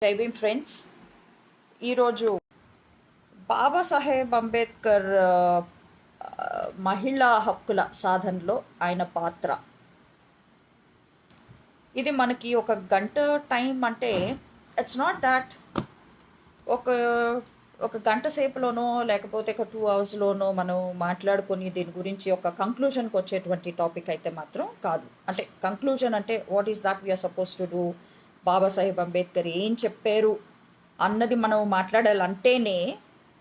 జై భీమ్ ఫ్రెండ్స్. ఈరోజు బాబాసాహెబ్ అంబేద్కర్ మహిళా హక్కుల సాధనలో ఆయన పాత్ర, ఇది మనకి ఒక గంట టైం అంటే ఇట్స్ నాట్ దాట్ ఒక ఒక గంట సేపులోనో లేకపోతే ఒక 2 అవర్స్లోనో మనం మాట్లాడుకొని దీని గురించి ఒక కంక్లూజన్కి వచ్చేటువంటి టాపిక్ అయితే మాత్రం కాదు. అంటే కంక్లూజన్ అంటే what is that we are supposed to do, Babasaheb Ambedkar ఏం చెప్పారు అన్నది మనం మాట్లాడాలంటేనే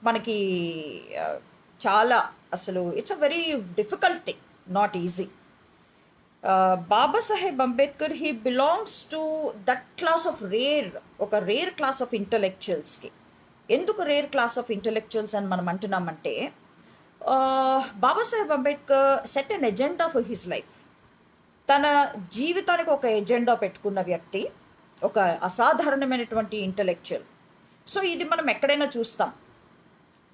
మనకి ఆ, చాలా అసలు it's a very difficult thing, not easy. Babasaheb Ambedkar he belongs to that class of ఒక రేర్ క్లాస్ ఆఫ్ ఇంటలెక్చువల్స్కి. ఎందుకు రేర్ క్లాస్ ఆఫ్ ఇంటలెక్చువల్స్ అని మనం అంటున్నామంటే, Babasaheb Ambedkar set an agenda for his life. తన జీవితానికి ఒక ఎజెండా పెట్టుకున్న వ్యక్తి, ఒక అసాధారణమైనటువంటి ఇంటలెక్చువల్. సో ఇది మనం ఎక్కడైనా చూస్తాం.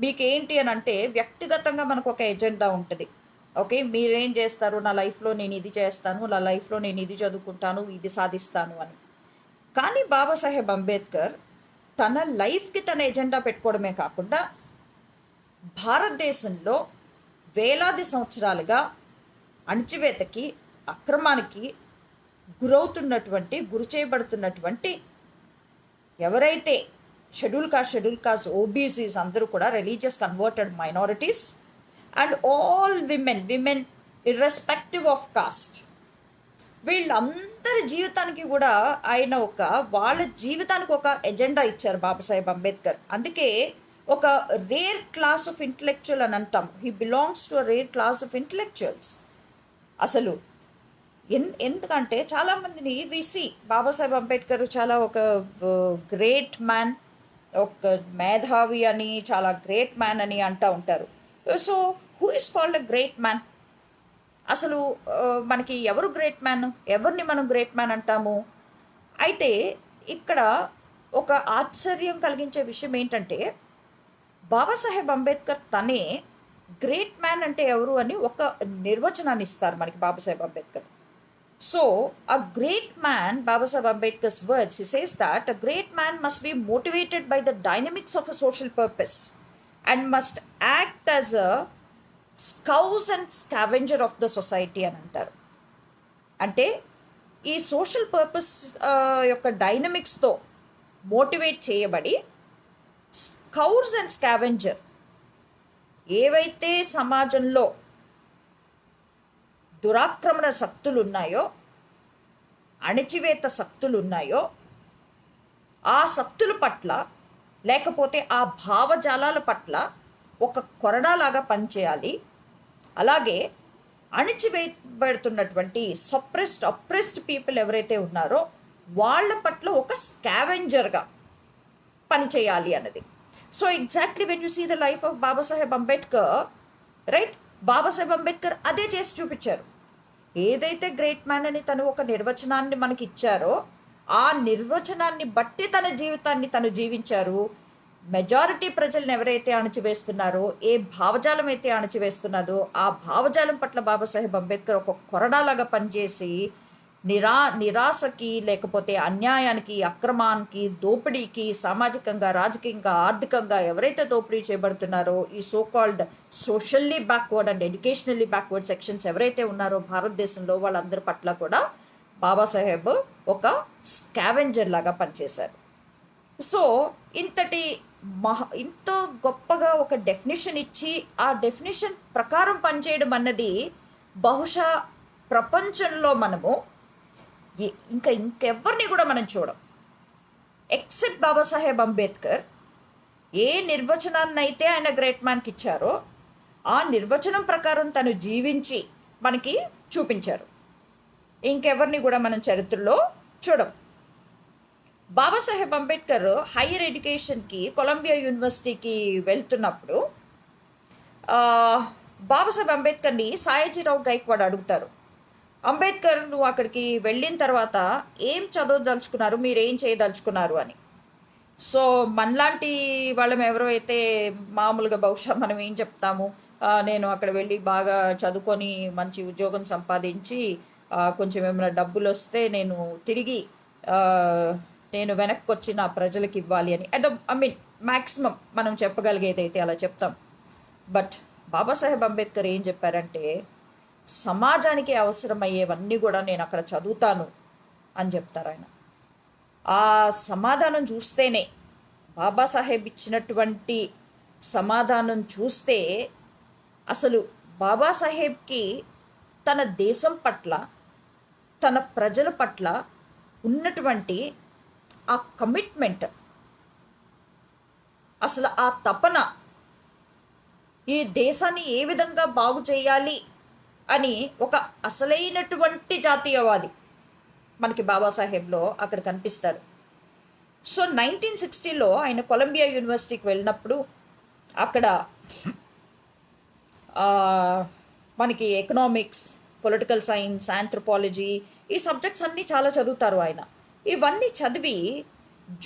మీకేంటి అని అంటే వ్యక్తిగతంగా మనకు ఒక ఎజెండా ఉంటుంది. ఓకే, మీరేం చేస్తారు, నా లైఫ్లో నేను ఇది చేస్తాను, నా లైఫ్లో నేను ఇది చదువుకుంటాను, ఇది సాధిస్తాను అని. కానీ బాబాసాహెబ్ అంబేద్కర్ తన లైఫ్కి తన ఎజెండా పెట్టుకోవడమే కాకుండా భారతదేశంలో వేలాది సంవత్సరాలుగా అణచివేతకి, అక్రమానికి గురి చేయబడుతున్నటువంటి ఎవరైతే షెడ్యూల్ కాస్ట్ ఓబీసీస్ అందరూ కూడా religious converted minorities and all women irrespective of cost, వీళ్ళందరి జీవితానికి కూడా ఆయన వాళ్ళ జీవితానికి ఒక ఎజెండా ఇచ్చారు బాబాసాహెబ్ అంబేద్కర్. అందుకే ఒక రేర్ క్లాస్ ఆఫ్ ఇంటలెక్చువల్ అని అంటాం. He belongs to rare class of intellectuals. అసలు ఎందుకంటే చాలామందిని విసి బాబాసాహెబ్ అంబేద్కర్ చాలా ఒక గ్రేట్ మ్యాన్, ఒక మేధావి అని, చాలా గ్రేట్ మ్యాన్ అని అంటూ ఉంటారు. So who is called a great man? అసలు మనకి ఎవరు గ్రేట్ మ్యాన్, ఎవరిని మనం గ్రేట్ మ్యాన్ అంటాము? అయితే ఇక్కడ ఒక ఆశ్చర్యం కలిగించే విషయం ఏంటంటే, బాబాసాహెబ్ అంబేద్కర్ తనే గ్రేట్ మ్యాన్ అంటే ఎవరు అని ఒక నిర్వచనాన్ని ఇస్తారు మనకి Babasaheb Ambedkar. So, a great man, Baba Saheb Ambedkar's words, he says that a great man must be motivated by the dynamics of a social purpose and must act as a scourge and scavenger of the society అని అంటారు. అంటే ఈ social purpose యొక్క డైనమిక్స్తో motivate చేయబడి స్కౌర్స్ and scavenger, ఏవైతే సమాజంలో దురాక్రమణ శక్తులు ఉన్నాయో, అణచివేత శక్తులు ఉన్నాయో, ఆ శక్తుల పట్ల లేకపోతే ఆ భావజాలాల పట్ల ఒక కొరడాలాగా పనిచేయాలి. అలాగే అణచివేయబడుతున్నటువంటి అప్రెస్డ్ పీపుల్ ఎవరైతే ఉన్నారో వాళ్ళ పట్ల ఒక స్కావెంజర్గా పనిచేయాలి అన్నది. So exactly when you see the life of Babasaheb Ambedkar, right, Babasaheb Ambedkar అదే చేసి చూపించారు. ఏదైతే గ్రేట్ మ్యాన్ అని తను ఒక నిర్వచనాన్ని మనకి ఇచ్చారో ఆ నిర్వచనాన్ని బట్టి తన జీవితాన్ని తను జీవించారు. మెజారిటీ ప్రజలను ఎవరైతే అణచివేస్తున్నారో, ఏ భావజాలం అయితే అణచివేస్తున్నదో ఆ భావజాలం పట్ల బాబాసాహెబ్ అంబేద్కర్ ఒక కొరడాలాగా పనిచేసి నిరాశకి లేకపోతే అన్యాయానికి, అక్రమానికి, దోపిడీకి, సామాజికంగా, రాజకీయంగా, ఆర్థికంగా ఎవరైతే దోపిడీ చేయబడుతున్నారో, ఈ so called socially backward and educationally backward sections ఎవరైతే ఉన్నారో భారతదేశంలో, వాళ్ళందరి పట్ల కూడా బాబాసాహెబ్ ఒక స్కావెంజర్ లాగా పనిచేశారు. సో ఇంత గొప్పగా ఒక డెఫినేషన్ ఇచ్చి ఆ డెఫినేషన్ ప్రకారం పనిచేయడం అన్నది బహుశా ప్రపంచంలో మనము ఇంకెవరిని కూడా మనం చూడం ఎక్సెప్ట్ బాబాసాహెబ్ అంబేద్కర్. ఏ నిర్వచనాన్ని అయితే ఆయన గ్రేట్ మ్యాన్కి ఇచ్చారో ఆ నిర్వచనం ప్రకారం తను జీవించి మనకి చూపించారు. ఇంకెవరిని కూడా మనం చరిత్రలో చూడం. బాబాసాహెబ్ అంబేద్కర్ హైయర్ ఎడ్యుకేషన్కి కొలంబియా యూనివర్సిటీకి వెళ్తున్నప్పుడు బాబాసాహెబ్ అంబేద్కర్ని సాయాజీరావు గైక్వాడ్ అడుగుతారు, అంబేద్కర్ నువ్వు అక్కడికి వెళ్ళిన తర్వాత ఏం చదవదలుచుకున్నారు, మీరు ఏం చేయదలుచుకున్నారు అని. సో మనలాంటి వాళ్ళం ఎవరైతే మామూలుగా బహుశా మనం ఏం చెప్తాము, నేను అక్కడ వెళ్ళి బాగా చదువుకొని మంచి ఉద్యోగం సంపాదించి కొంచెం ఏమైనా డబ్బులు వస్తే నేను తిరిగి నేను వెనక్కి వచ్చి నా ప్రజలకు ఇవ్వాలి అని. ఐ మీన్ మ్యాక్సిమం మనం చెప్పగలిగేదైతే అలా చెప్తాం. బట్ బాబాసాహెబ్ అంబేద్కర్ ఏం చెప్పారంటే, సమాజానికి అవసరమయ్యేవన్నీ కూడా నేను అక్కడ చదువుతాను అని చెప్తారు ఆయన. ఆ సమాధానం చూస్తేనే, బాబాసాహెబ్ ఇచ్చినటువంటి సమాధానం చూస్తే అసలు బాబాసాహెబ్కి తన దేశం పట్ల, తన ప్రజల పట్ల ఉన్నటువంటి ఆ కమిట్మెంట్, అసలు ఆ తపన, ఈ దేశాన్ని ఏ విధంగా బాగు చేయాలి అని ఒక అసలైనటువంటి జాతీయవాది మనకి బాబాసాహెబ్లో అక్కడ కనిపిస్తాడు. సో 1960లో ఆయన కొలంబియా యూనివర్సిటీకి వెళ్ళినప్పుడు అక్కడ మనకి ఎకనామిక్స్, పొలిటికల్ సైన్స్, ఆంథ్రోపాలజీ ఈ సబ్జెక్ట్స్ అన్నీ చాలా చదువుతారు ఆయన. ఇవన్నీ చదివి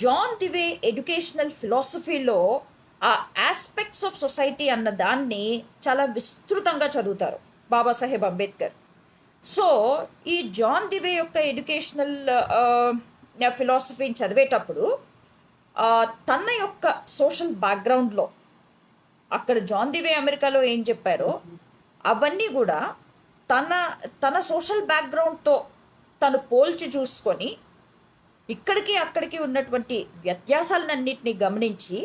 జాన్ డివే ఎడ్యుకేషనల్ ఫిలాసఫీలో ఆ ఆస్పెక్ట్స్ ఆఫ్ సొసైటీ అన్న దాన్ని చాలా విస్తృతంగా చదువుతారు బాబాసాహెబ్ అంబేద్కర్. సో ఈ జాన్ డివే యొక్క ఎడ్యుకేషనల్ ఫిలాసఫీని చదివేటప్పుడు తన యొక్క సోషల్ బ్యాక్గ్రౌండ్లో, అక్కడ జాన్ డివే అమెరికాలో ఏం చెప్పారో అవన్నీ కూడా తన సోషల్ బ్యాక్గ్రౌండ్తో తను పోల్చి చూసుకొని ఇక్కడికి అక్కడికి ఉన్నటువంటి వ్యత్యాసాలన్నింటినీ గమనించి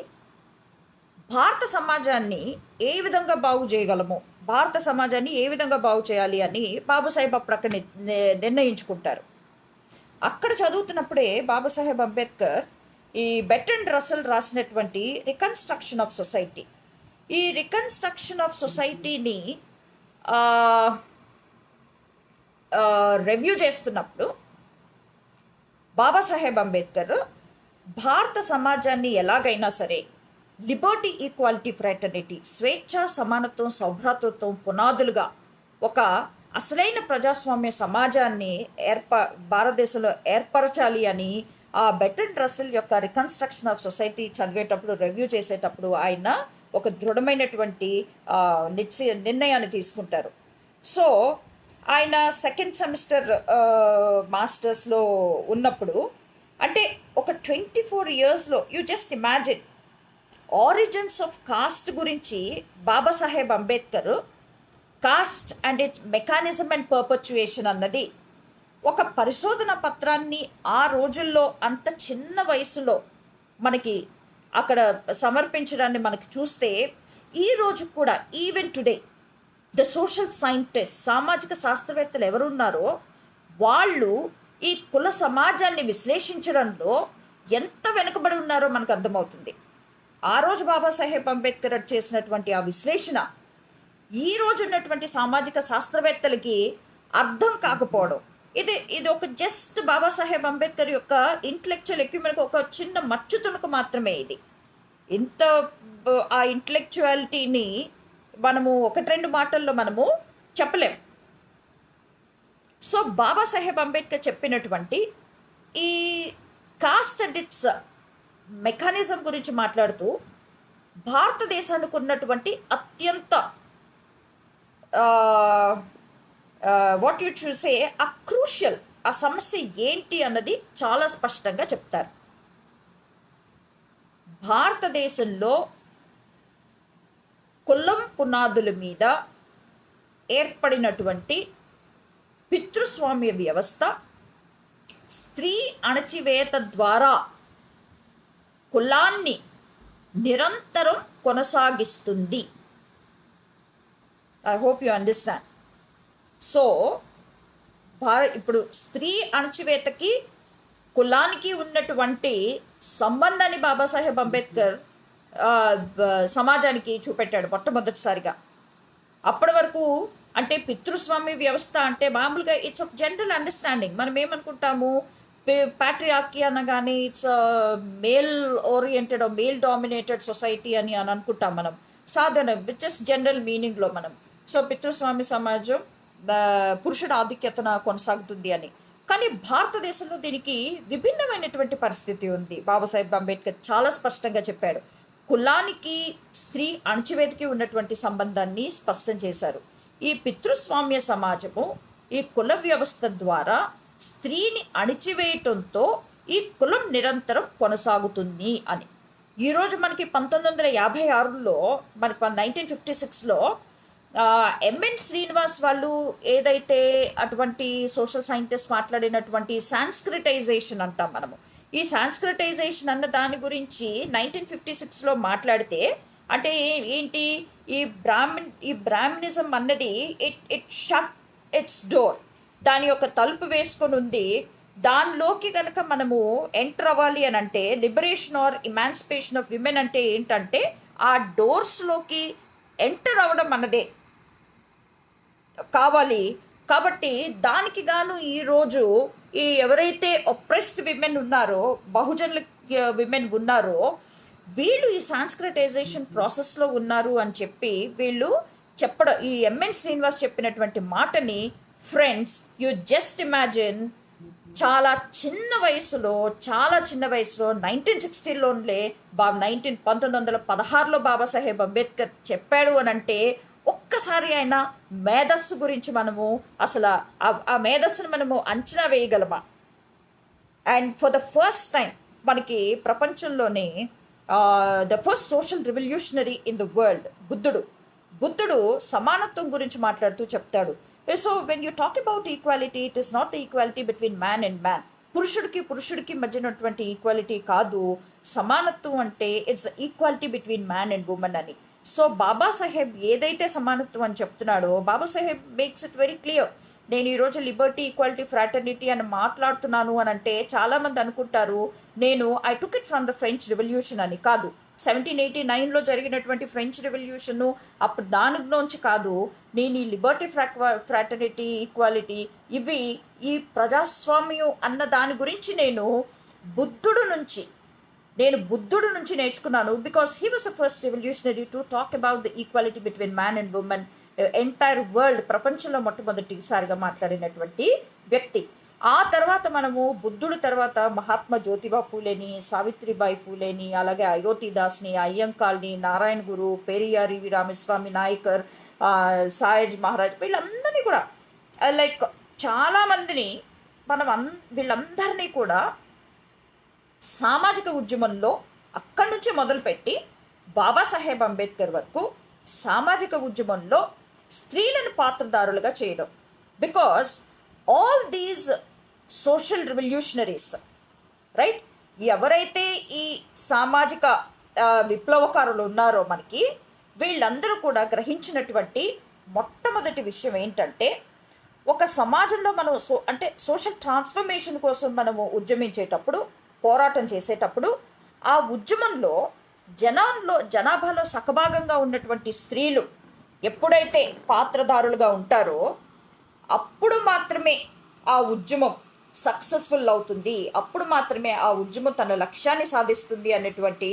భారత సమాజాన్ని ఏ విధంగా బాగు చేయగలమో, భారత సమాజాన్ని ఏ విధంగా బాగు చేయాలి అని బాబాసాహెబ్ అప్పుడు అక్కడ నిర్ణయించుకుంటారు. అక్కడ చదువుతున్నప్పుడే బాబాసాహెబ్ అంబేద్కర్ ఈ బెర్ట్రాండ్ రస్సెల్ రాసినటువంటి రికన్స్ట్రక్షన్ ఆఫ్ సొసైటీ, ఈ రికన్స్ట్రక్షన్ ఆఫ్ సొసైటీని రివ్యూ చేస్తున్నప్పుడు బాబాసాహెబ్ అంబేద్కర్ భారత సమాజాన్ని ఎలాగైనా సరే లిబర్టీ, ఈక్వాలిటీ, ఫ్రాటర్నిటీ, స్వేచ్ఛ, సమానత్వం, సౌభ్రాతృత్వం పునాదులుగా ఒక అసలైన ప్రజాస్వామ్య సమాజాన్ని భారతదేశంలో ఏర్పరచాలి అని ఆ బెర్ట్రాండ్ రస్సెల్ యొక్క రికన్స్ట్రక్షన్ ఆఫ్ సొసైటీ చదివేటప్పుడు, రివ్యూ చేసేటప్పుడు ఆయన ఒక దృఢమైనటువంటి నిర్ణయాన్ని తీసుకుంటారు. సో ఆయన సెకండ్ సెమిస్టర్ మాస్టర్స్లో ఉన్నప్పుడు, అంటే ఒక 24 yearsలో you just imagine, origins of caste గురించి Babasaheb Ambedkar caste and its mechanism and perpetuation అన్నది ఒక పరిశోధన పత్రాన్ని ఆ రోజుల్లో అంత చిన్న వయసులో మనకి అక్కడ సమర్పించడాన్ని మనకి చూస్తే, ఈ రోజు కూడా even today the social scientist, సామాజిక శాస్త్రవేత్తలు ఎవరున్నారో వాళ్ళు ఈ కుల సమాజాన్ని విశ్లేషించడంలో ఎంత వెనుకబడి ఉన్నారో మనకు అర్థమవుతుంది. ఆ రోజు బాబాసాహెబ్ అంబేద్కర్ చేసినటువంటి ఆ విశ్లేషణ ఈ రోజు ఉన్నటువంటి సామాజిక శాస్త్రవేత్తలకి అర్థం కాకపోవడం, ఇది ఒక జస్ట్ బాబాసాహెబ్ అంబేద్కర్ యొక్క ఇంటలెక్చువల్ ఎక్విప్మెంట్ ఒక చిన్న మచ్చు తుణుకు మాత్రమే. ఇది ఇంత ఆ ఇంటలెక్చువాలిటీని మనము 1-2 మాటల్లో మనము చెప్పలేం. సో బాబాసాహెబ్ అంబేద్కర్ చెప్పినటువంటి ఈ కాస్ట్ అండ్ ఇట్స్ మెకానిజం గురించి మాట్లాడుతూ భారతదేశానికి ఉన్నటువంటి అత్యంత వాట్ యు షుడ్ సే ఆ క్రూషియల్ ఆ సమస్య ఏంటి అన్నది చాలా స్పష్టంగా చెప్తారు. భారతదేశంలో కులం పునాదుల మీద ఏర్పడినటువంటి పితృస్వామ్య వ్యవస్థ స్త్రీ అణచివేత ద్వారా కులాన్ని నిరంతరం కొనసాగిస్తుంది. I hope you understand. So ఇప్పుడు స్త్రీ అణచివేతకి కులానికి ఉన్నటువంటి సంబంధాన్ని బాబాసాహెబ్ అంబేద్కర్ సమాజానికి చూపెట్టాడు మొట్టమొదటిసారిగా. అప్పటి వరకు అంటే పితృస్వామ్య వ్యవస్థ అంటే మామూలుగా ఇట్స్ ఆఫ్ జనరల్ అండర్స్టాండింగ్. మనం ఏమనుకుంటాము, ప్యాట్రియార్కీ అనగానే it's male oriented male dominated society అని అనుకుంటాం మనం సాధారణ జస్ట్ జనరల్ మీనింగ్లో మనం. సో పితృస్వామ్య సమాజం, పురుషుడు ఆధిక్యతన కొనసాగుతుంది అని. కానీ భారతదేశంలో దీనికి విభిన్నమైనటువంటి పరిస్థితి ఉంది. బాబాసాహెబ్ అంబేద్కర్ చాలా స్పష్టంగా చెప్పాడు. కులానికి స్త్రీ అణచివేతకి ఉన్నటువంటి సంబంధాన్ని స్పష్టం చేశారు. ఈ పితృస్వామ్య సమాజము ఈ కుల వ్యవస్థ ద్వారా స్త్రీని అణిచివేయటంతో ఈ కులం నిరంతరం కొనసాగుతుంది అని. ఈరోజు మనకి 1956లో మనకి 1956లో ఎంఎన్ శ్రీనివాస్ వాళ్ళు ఏదైతే అటువంటి సోషల్ సైంటిస్ట్ మాట్లాడినటువంటి సాంస్క్రిటైజేషన్ అంటాం మనము, ఈ సాంస్క్రిటైజేషన్ అన్న దాని గురించి 1956లో మాట్లాడితే అంటే ఏంటి, ఈ బ్రాహ్మణిజం అన్నది ఇట్ షట్ ఇట్స్ డోర్, దాని యొక్క తలుపు వేసుకొని ఉంది. దానిలోకి కనుక మనము ఎంటర్ అవ్వాలి అని అంటే liberation or emancipation of women అంటే ఏంటంటే ఆ డోర్స్లోకి ఎంటర్ అవ్వడం అన్నదే కావాలి. కాబట్టి దానికి గాను ఈరోజు ఈ ఎవరైతే ఒప్రెస్డ్ విమెన్ ఉన్నారో, బహుజనుల విమెన్ ఉన్నారో, వీళ్ళు ఈ సాంస్క్రిటైజేషన్ ప్రాసెస్లో ఉన్నారు అని చెప్పి వీళ్ళు చెప్పడం, ఈ ఎంఎన్ శ్రీనివాస్ చెప్పినటువంటి మాటని ఫ్రెండ్స్ యు జస్ట్ ఇమాజిన్, చాలా చిన్న వయసులో 1916లోనే 1916లో బాబాసాహెబ్ అంబేద్కర్ చెప్పాడు అని అంటే ఒక్కసారి ఆయన మేధస్సు గురించి మనము అసలు ఆ మేధస్సును మనము అంచనా వేయగలమా? And for the first time మనకి ప్రపంచంలోనే the first social revolutionary in the world బుద్ధుడు సమానత్వం గురించి మాట్లాడుతూ చెప్తాడు. So when you talk about equality, it is not the equality between man and man, పురుషుడికి మధ్యనటువంటి ఈక్వాలిటీ కాదు సమానత్వం అంటే, it's equality between man and women అని. సో బాబాసాహెబ్ ఏదైతే సమానత్వం అని చెప్తున్నాడో, Babasaheb makes it very clear. నేను ఈరోజు లిబర్టీ, ఈక్వాలిటీ, ఫ్రాటర్నిటీ అని మాట్లాడుతున్నాను అని అంటే చాలామంది అనుకుంటారు నేను I took it from the French revolution అని. కాదు, 1789లో జరిగినటువంటి ఫ్రెంచ్ రెవల్యూషన్ అప్పుడు దానిలోంచి కాదు. నేను ఈ లిబర్టీ, ఫ్రాటర్నిటీ, ఈక్వాలిటీ ఇవి ఈ ప్రజాస్వామ్యం అన్న దాని గురించి నేను బుద్ధుడు నుంచి నేర్చుకున్నాను. Because he was the first revolutionary to talk about the equality between man and women. Entire world, ప్రపంచంలో మొట్టమొదటిసారిగా మాట్లాడినటువంటి వ్యక్తి. ఆ తర్వాత మనము బుద్ధుడు తర్వాత మహాత్మా జ్యోతిబా ఫూలేని, సావిత్రిబాయి ఫూలేని, అలాగే అయోధ్యదాస్ని, అయ్యంకాల్ని, నారాయణ గురు, పెరియార్, వి రామస్వామి నాయకర్, సాయజ్ మహారాజ్, వీళ్ళందరినీ కూడా లైక్ చాలామందిని వీళ్ళందరినీ కూడా సామాజిక ఉద్యమంలో అక్కడి నుంచి మొదలుపెట్టి బాబాసాహెబ్ అంబేద్కర్ వరకు సామాజిక ఉద్యమంలో స్త్రీలను పాత్రదారులుగా చేయడం. Because all these social revolutionaries, right, ఎవరైతే ఈ సామాజిక విప్లవకారులు ఉన్నారో మనకి, వీళ్ళందరూ కూడా గ్రహించినటువంటి మొట్టమొదటి విషయం ఏంటంటే, ఒక సమాజంలో మనం అంటే సోషల్ ట్రాన్స్ఫర్మేషన్ కోసం మనము ఉద్యమించేటప్పుడు, పోరాటం చేసేటప్పుడు, ఆ ఉద్యమంలో జనాభాలో సగభాగంగా ఉన్నటువంటి స్త్రీలు ఎప్పుడైతే పాత్రదారులుగా ఉంటారో అప్పుడు మాత్రమే ఆ ఉద్యమం సక్సెస్ఫుల్ అవుతుంది, అప్పుడు మాత్రమే ఆ ఉద్యమం తన లక్ష్యాన్ని సాధిస్తుంది అనేటువంటి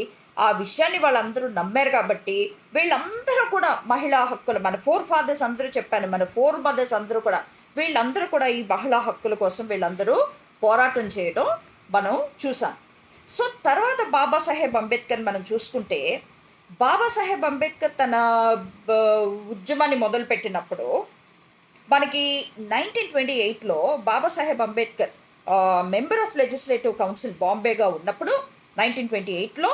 ఆ విషయాన్ని వాళ్ళందరూ నమ్మారు. కాబట్టి వీళ్ళందరూ కూడా మహిళా హక్కులు, మన 4 ఫాదర్స్ అందరూ చెప్పాను, మన 4 మదర్స్ అందరూ కూడా, వీళ్ళందరూ కూడా ఈ మహిళా హక్కుల కోసం వీళ్ళందరూ పోరాటం చేయడం మనం చూసాం. సో తర్వాత బాబాసాహెబ్ అంబేద్కర్ మనం చూసుకుంటే, బాబాసాహెబ్ అంబేద్కర్ తన ఉద్యమాన్ని మొదలుపెట్టినప్పుడు మనకి 1928లో Babasaheb Ambedkar member of legislative council బాంబేగా ఉన్నప్పుడు 1928లో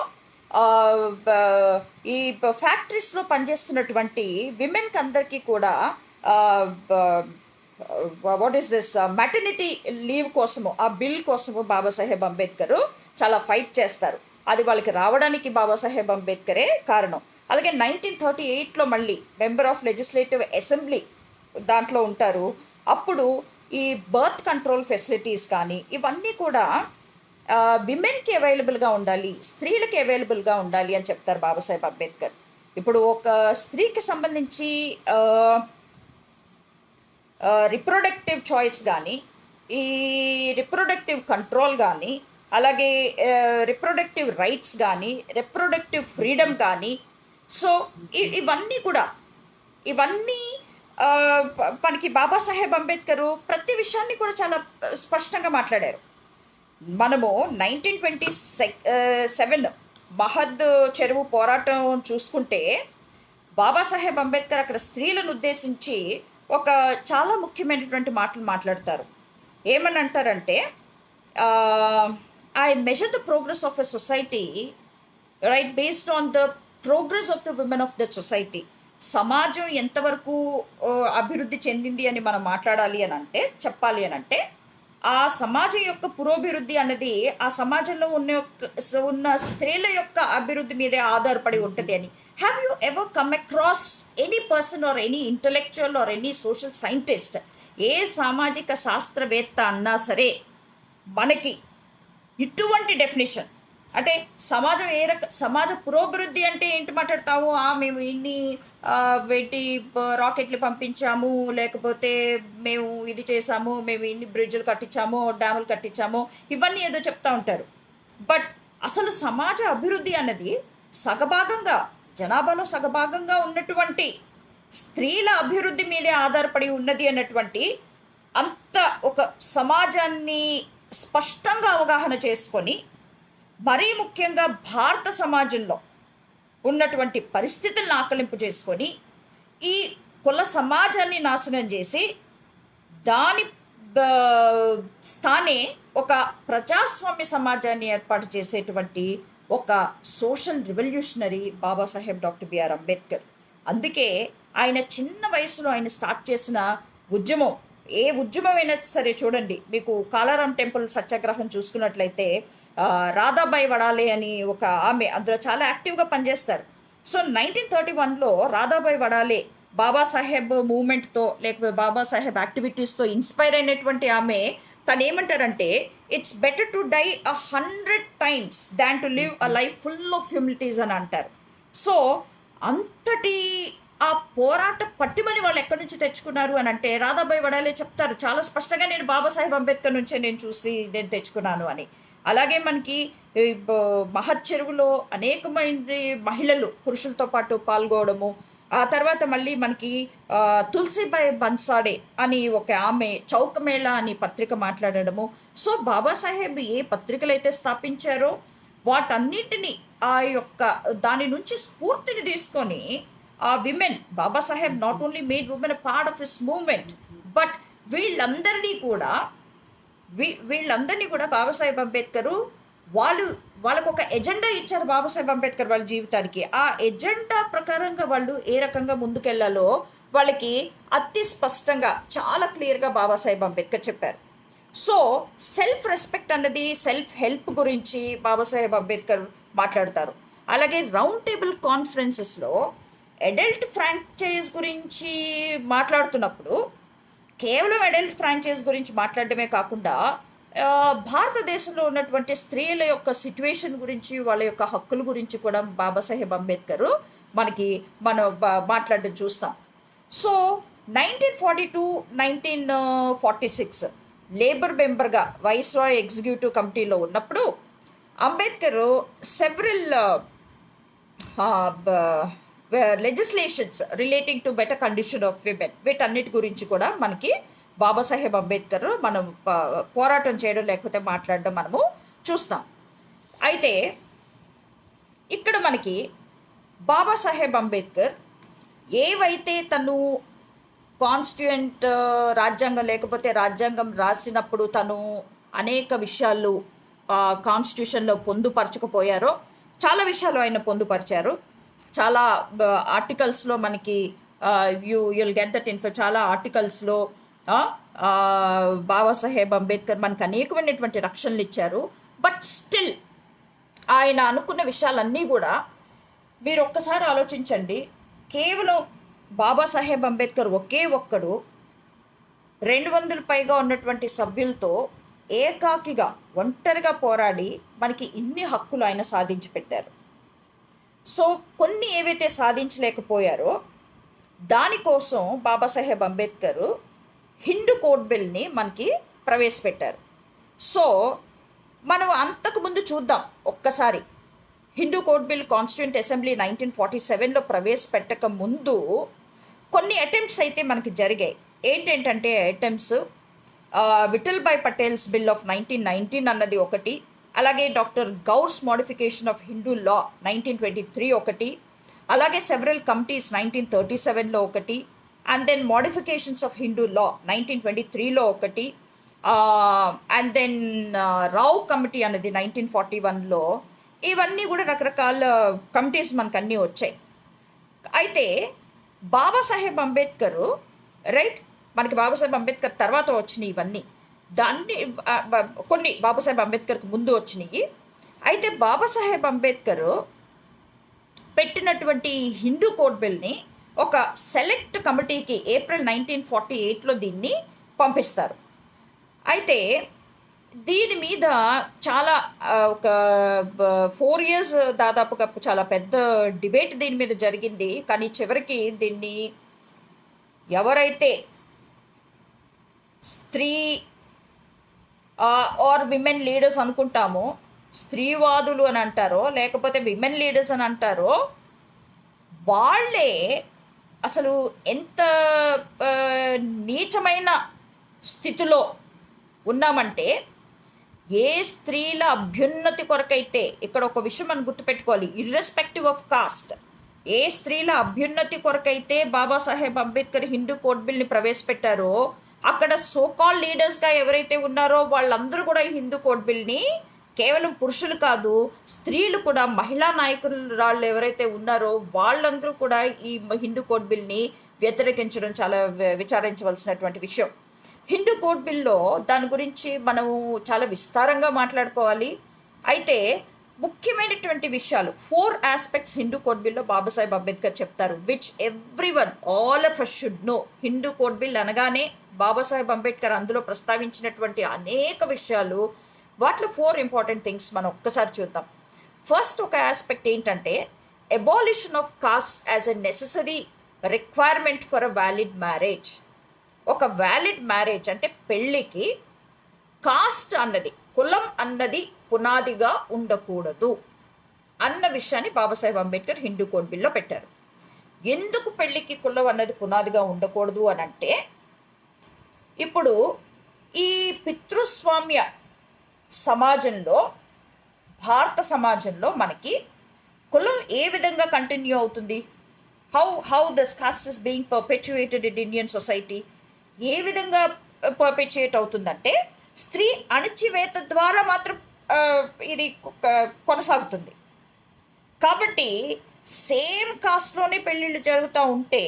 ఈ ఫ్యాక్టరీస్లో పనిచేస్తున్నటువంటి విమెన్కి అందరికీ కూడా what is this maternity leave కోసము, ఆ బిల్ కోసము బాబాసాహెబ్ అంబేద్కర్ చాలా ఫైట్ చేస్తారు. అది వాళ్ళకి రావడానికి బాబాసాహెబ్ అంబేద్కరే కారణం. అలాగే 1938లో మళ్ళీ మెంబర్ ఆఫ్ లెజిస్లేటివ్ అసెంబ్లీ దాంట్లో ఉంటారు. అప్పుడు ఈ బర్త్ కంట్రోల్ ఫెసిలిటీస్ కానీ ఇవన్నీ కూడా విమెన్కి అవైలబుల్గా ఉండాలి, స్త్రీలకి అవైలబుల్గా ఉండాలి అని చెప్తారు బాబాసాహెబ్ అంబేద్కర్. ఇప్పుడు ఒక స్త్రీకి సంబంధించి రిప్రొడక్టివ్ చాయిస్ కానీ, ఈ రిప్రొడక్టివ్ కంట్రోల్ కానీ, అలాగే రిప్రొడక్టివ్ రైట్స్ కానీ, రిప్రొడక్టివ్ ఫ్రీడమ్ కానీ, సో ఇవన్నీ మనకి బాబాసాహెబ్ అంబేద్కర్ ప్రతి విషయాన్ని కూడా చాలా స్పష్టంగా మాట్లాడారు. మనము 1927 మహద్ చెరువు పోరాటం చూసుకుంటే బాబాసాహెబ్ అంబేద్కర్ అక్కడ స్త్రీలను ఉద్దేశించి ఒక చాలా ముఖ్యమైనటువంటి మాటలు మాట్లాడతారు. ఏమని అంటారంటే, I measure the progress of a society, right, based on the progress of the women of that society. సమాజం ఎంతవరకు అభివృద్ధి చెందింది అని మనం మాట్లాడాలి అని అంటే, చెప్పాలి అని అంటే, ఆ సమాజం యొక్క పురోభివృద్ధి అన్నది ఆ సమాజంలో ఉన్న స్త్రీల యొక్క అభివృద్ధి మీదే ఆధారపడి ఉంటుంది అని. Have you ever come across any person or any intellectual or any social scientist, ఏ సామాజిక శాస్త్రవేత్త అన్నా సరే మనకి ఇటువంటి డెఫినేషన్, అంటే సమాజం సమాజ పురోభివృద్ధి అంటే ఏంటి మాట్లాడతాము, మేము ఇన్ని రాకెట్లు పంపించాము, లేకపోతే మేము ఇది చేసాము, మేము ఇన్ని బ్రిడ్జ్లు కట్టించాము, డ్యాములు కట్టించాము, ఇవన్నీ ఏదో చెప్తా ఉంటారు. బట్ అసలు సమాజ అభివృద్ధి అన్నది సగభాగంగా, జనాభాలో సగభాగంగా ఉన్నటువంటి స్త్రీల అభివృద్ధి మీదే ఆధారపడి ఉన్నది అన్నటువంటి అంత ఒక సమాజాన్ని స్పష్టంగా అవగాహన చేసుకొని, మరీ ముఖ్యంగా భారత సమాజంలో ఉన్నటువంటి పరిస్థితులను ఆకలింపు చేసుకొని ఈ కుల సమాజాన్ని నాశనం చేసి దాని స్థానే ఒక ప్రజాస్వామ్య సమాజాన్ని ఏర్పాటు చేసేటువంటి ఒక social revolutionary Babasaheb doctor BR Ambedkar. అందుకే ఆయన చిన్న వయసులో ఆయన స్టార్ట్ చేసిన ఉద్యమం, ఏ ఉద్యమమైనా సరే చూడండి, మీకు కాలారాం టెంపుల్ సత్యాగ్రహం చూసుకున్నట్లయితే రాధాబాయి వడాలే అని ఒక ఆమె అందులో చాలా యాక్టివ్గా పనిచేస్తారు. సో 1931లో రాధాబాయి వడాలే బాబాసాహెబ్ మూమెంట్తో లేకపోతే బాబాసాహెబ్ యాక్టివిటీస్తో ఇన్స్పైర్ అయినటువంటి ఆమె తను ఏమంటారంటే, it's better to die 100 times than to live a life full of humilities అని అంటారు. సో అంతటి ఆ పోరాట పట్టిమని వాళ్ళు ఎక్కడి నుంచి తెచ్చుకున్నారు అని అంటే, రాధాబాయి వడాలే చెప్తారు చాలా స్పష్టంగా, నేను బాబాసాహెబ్ అంబేద్కర్ నుంచే నేను తెచ్చుకున్నాను అని. అలాగే మనకి మహత్ చెరువులో అనేక మంది మహిళలు పురుషులతో పాటు పాల్గొనడము, ఆ తర్వాత మళ్ళీ మనకి తులసిబాయి బన్సాడే అని ఒక ఆమె చౌకమేళ అని పత్రిక మాట్లాడడము. సో బాబాసాహెబ్ ఏ పత్రికలు అయితే స్థాపించారో వాటన్నిటిని ఆ యొక్క దాని నుంచి స్ఫూర్తిని తీసుకొని ఆ women, Babasaheb not only made women a part of his movement, but వీళ్ళందరినీ కూడా బాబాసాహెబ్ అంబేద్కర్ వాళ్ళకు ఒక ఎజెండా ఇచ్చారు. బాబాసాహెబ్ అంబేద్కర్ వాళ్ళ జీవితానికి ఆ ఎజెండా ప్రకారంగా వాళ్ళు ఏ రకంగా ముందుకెళ్లాలో వాళ్ళకి అతి స్పష్టంగా చాలా క్లియర్గా బాబాసాహెబ్ అంబేద్కర్ చెప్పారు. సో సెల్ఫ్ రెస్పెక్ట్ అన్నది, సెల్ఫ్ హెల్ప్ గురించి బాబాసాహెబ్ అంబేద్కర్ మాట్లాడతారు. అలాగే రౌండ్ టేబుల్ కాన్ఫరెన్సెస్లో అడల్ట్ ఫ్రాంచైజ్ గురించి మాట్లాడుతున్నప్పుడు కేవలం అడల్ట్ ఫ్రాంచైజ్ గురించి మాట్లాడడమే కాకుండా భారతదేశంలో ఉన్నటువంటి స్త్రీల యొక్క సిచ్యువేషన్ గురించి, వాళ్ళ యొక్క హక్కుల గురించి కూడా బాబాసాహెబ్ అంబేద్కర్ మనం మాట్లాడడం చూస్తాం. సో 1942-1946 లేబర్ మెంబర్గా వైస్రాయ్ ఎగ్జిక్యూటివ్ కమిటీలో ఉన్నప్పుడు Ambedkar several legislations relating to better condition of women, వీటన్నిటి గురించి కూడా మనకి బాబాసాహెబ్ అంబేద్కర్ మనం పోరాటం చేయడం లేకపోతే మాట్లాడడం మనము చూస్తాం. అయితే ఇక్కడ మనకి బాబాసాహెబ్ అంబేద్కర్ ఏవైతే తను కాన్స్టిట్యూయెంట్ రాజ్యాంగం లేకపోతే రాజ్యాంగం రాసినప్పుడు తను అనేక విషయాలు కాన్స్టిట్యూషన్లో పొందుపరచకపోయారో, చాలా విషయాలు ఆయన పొందుపరిచారు. చాలా ఆర్టికల్స్లో మనకి యుల్ గెట్ దట్ ఇన్ఫో, చాలా ఆర్టికల్స్లో బాబాసాహెబ్ అంబేద్కర్ మనకు అనేకమైనటువంటి రక్షణలు ఇచ్చారు. బట్ స్టిల్ ఆయన అనుకున్న విషయాలన్నీ కూడా మీరు ఒక్కసారి ఆలోచించండి. కేవలం బాబాసాహెబ్ అంబేద్కర్ ఒకే ఒక్కడు 200 పైగా ఉన్నటువంటి సభ్యులతో ఏకాకిగా ఒంటరిగా పోరాడి మనకి ఇన్ని హక్కులు ఆయన సాధించి పెట్టారు. సో కొన్ని ఏవైతే సాధించలేకపోయారో దానికోసం బాబాసాహెబ్ అంబేద్కర్ హిందూ కోడ్ బిల్ని మనకి ప్రవేశపెట్టారు. సో మనం అంతకుముందు చూద్దాం ఒక్కసారి. Hindu code bill constituent assembly 1947లో ప్రవేశపెట్టక ముందు కొన్ని అటెంప్ట్స్ అయితే మనకి జరిగాయి. ఏంటంటే attempts Vithalbhai Patel's bill of 1919 అన్నది ఒకటి, అలాగే doctor Gour's modification of Hindu law 1923 ఒకటి, అలాగే సెవరల్ కమిటీస్ 1937లో ఒకటి, and then modifications of Hindu law 1923లో ఒకటి, అండ్ దెన్ రావ్ కమిటీ అనేది 1941లో. ఇవన్నీ కూడా రకరకాల కమిటీస్ మనకు అన్నీ వచ్చాయి. అయితే బాబాసాహెబ్ అంబేద్కర్, రైట్, మనకి బాబాసాహెబ్ అంబేద్కర్ తర్వాత వచ్చినాయి ఇవన్నీ. దాన్ని కొన్ని బాబాసాహెబ్ అంబేద్కర్కి ముందు వచ్చినాయి. అయితే బాబాసాహెబ్ అంబేద్కర్ పెట్టినటువంటి హిందూ కోడ్ బిల్ని ఒక సెలెక్ట్ కమిటీకి ఏప్రిల్ 1948లో దీన్ని పంపిస్తారు. అయితే దీని మీద చాలా ఒక 4 years దాదాపుగా చాలా పెద్ద డిబేట్ దీని మీద జరిగింది. కానీ చివరికి దీన్ని ఎవరైతే స్త్రీ ఆర్ విమెన్ లీడర్స్ అనుకుంటామో, స్త్రీవాదులు అని అంటారో లేకపోతే విమెన్ లీడర్స్ అని అంటారో, వాళ్ళే అసలు ఎంత నీచమైన స్థితిలో ఉన్నామంటే, ఏ స్త్రీల అభ్యున్నతి కొరకైతే, ఇక్కడ ఒక విషయం మనం గుర్తుపెట్టుకోవాలి, ఇర్రెస్పెక్టివ్ ఆఫ్ కాస్ట్, ఏ స్త్రీల అభ్యున్నతి కొరకైతే బాబాసాహెబ్ అంబేద్కర్ హిందూ కోడ్ బిల్ని ప్రవేశపెట్టారో, అక్కడ సోకాల్ లీడర్స్గా ఎవరైతే ఉన్నారో వాళ్ళందరూ కూడా ఈ హిందూ కోడ్ బిల్ని, కేవలం పురుషులు కాదు స్త్రీలు కూడా, మహిళా నాయకులు ఎవరైతే ఉన్నారో వాళ్ళందరూ కూడా ఈ హిందూ కోడ్ బిల్ని వ్యతిరేకించడం చాలా విచారించవలసినటువంటి విషయం. హిందూ కోడ్ బిల్లో దాని గురించి మనము చాలా విస్తారంగా మాట్లాడుకోవాలి. అయితే ముఖ్యమైనటువంటి విషయాలు 4 aspects హిందూ కోడ్ బిల్లో బాబాసాహెబ్ అంబేద్కర్ చెప్తారు, which everyone, all of us should know. Hindu code bill అనగానే బాబాసాహెబ్ అంబేద్కర్ అందులో ప్రస్తావించినటువంటి అనేక విషయాలు, వాటిలో 4 important థింగ్స్ మనం ఒక్కసారి చూద్దాం. ఫస్ట్ ఒక ఆస్పెక్ట్ ఏంటంటే, abolition of cost as a necessary requirement for a valid marriage. ఒక వ్యాలిడ్ మ్యారేజ్ అంటే పెళ్ళికి కాస్ట్ అన్నది, కులం అన్నది పునాదిగా ఉండకూడదు అన్న విషయాన్ని బాబాసాహెబ్ అంబేద్కర్ హిందూ కోడ్ బిల్లో పెట్టారు. ఎందుకు పెళ్ళికి కులం అన్నది పునాదిగా ఉండకూడదు అని అంటే, ఇప్పుడు ఈ పితృస్వామ్య సమాజంలో, భారత సమాజంలో మనకి కులం ఏ విధంగా కంటిన్యూ అవుతుంది, how this caste is being perpetuated in Indian society, ఏ విధంగా పర్పెచ్యుయేట్ అవుతుందంటే, స్త్రీ అణచివేత ద్వారా మాత్రం ఇది కొనసాగుతుంది. కాబట్టి సేమ్ కాస్ట్లోనే పెళ్ళిళ్ళు జరుగుతూ ఉంటే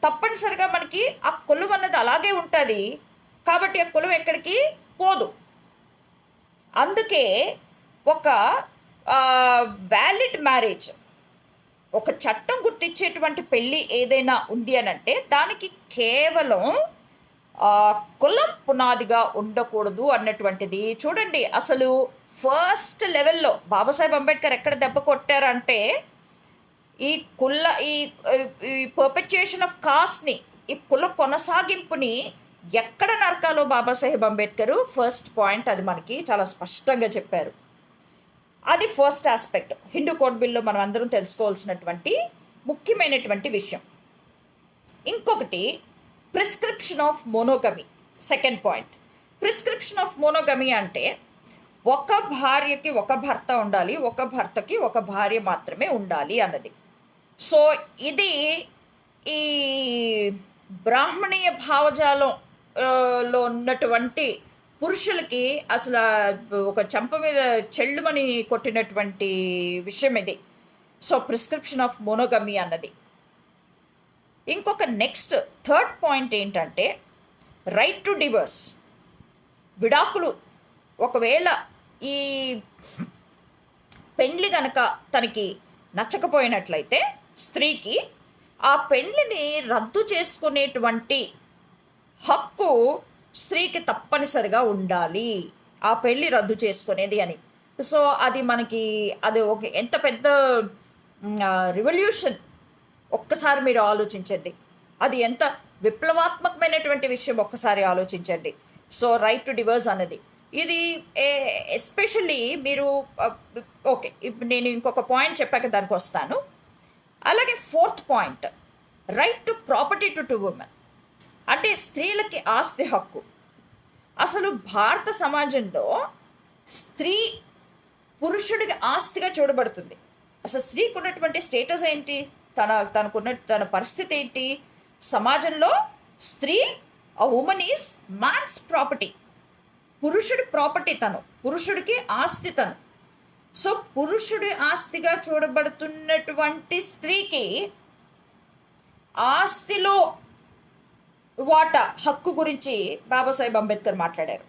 తప్పనిసరిగా మనకి ఆ కులం అన్నది అలాగే ఉంటుంది. కాబట్టి ఆ కులం ఎక్కడికి పోదు. అందుకే ఒక వ్యాలిడ్ మ్యారేజ్, ఒక చట్టం గుర్తించేటువంటి పెళ్ళి ఏదైనా ఉంది అని అంటే దానికి కేవలం కులం పునాదిగా ఉండకూడదు అన్నటువంటిది. చూడండి, అసలు ఫస్ట్ లెవెల్లో బాబాసాహెబ్ అంబేద్కర్ ఎక్కడ దెబ్బ కొట్టారంటే, ఈ పర్పెచ్యుయేషన్ ఆఫ్ కాస్ట్ని, ఈ కుల కొనసాగింపుని ఎక్కడ నరకాలో బాబాసాహెబ్ అంబేద్కర్ ఫస్ట్ పాయింట్ అది మనకి చాలా స్పష్టంగా చెప్పారు. అది ఫస్ట్ ఆస్పెక్ట్, హిందూ కోడ్ బిల్లో మనం అందరం తెలుసుకోవాల్సినటువంటి ముఖ్యమైనటువంటి విషయం. ఇంకొకటి prescription of monogamy. Second point, prescription of monogamy అంటే ఒక భార్యకి ఒక భర్త ఉండాలి, ఒక భర్తకి ఒక భార్య మాత్రమే ఉండాలి అన్నది. సో ఇది ఈ బ్రాహ్మణీయ భావజాలంలో ఉన్నటువంటి పురుషులకి అసలు ఒక చెంప మీద చెల్లుమని కొట్టినటువంటి విషయం ఇది. సో ప్రిస్క్రిప్షన్ ఆఫ్ మోనోగమీ అన్నది. ఇంకొక నెక్స్ట్ థర్డ్ పాయింట్ ఏంటంటే, రైట్ టు డివర్స్, విడాకులు. ఒకవేళ ఈ పెండ్లి గనక తనకి నచ్చకపోయినట్లయితే స్త్రీకి ఆ పెండ్లిని రద్దు చేసుకునేటువంటి హక్కు స్త్రీకి తప్పనిసరిగా ఉండాలి, ఆ పెళ్లి రద్దు చేసుకునేది అని. సో అది మనకి అది ఒక ఎంత పెద్ద రివల్యూషన్ ఒక్కసారి మీరు ఆలోచించండి, అది ఎంత విప్లవాత్మకమైనటువంటి విషయం ఒక్కసారి ఆలోచించండి. సో రైట్ టు డివర్స్ అన్నది ఇది ఎస్పెషల్లీ మీరు ఓకే, ఇప్పుడు నేను ఇంకొక పాయింట్ చెప్పాక దానికి వస్తాను. అలాగే fourth point, right to property to women, అంటే స్త్రీలకి ఆస్తి హక్కు. అసలు భారత సమాజంలో స్త్రీ పురుషుడికి ఆస్తిగా చూడబడుతుంది. అసలు స్త్రీకి ఉన్నటువంటి స్టేటస్ ఏంటి, తన పరిస్థితి ఏంటి సమాజంలో? స్త్రీ, అ ఉమెన్ ఈజ్ మ్యాన్స్ ప్రాపర్టీ. పురుషుడి ప్రాపర్టీ తను, పురుషుడికి ఆస్తి తను. సో పురుషుడి ఆస్తిగా చూడబడుతున్నటువంటి స్త్రీకి ఆస్తిలో వాటా హక్కు గురించి బాబాసాహెబ్ అంబేద్కర్ మాట్లాడారు.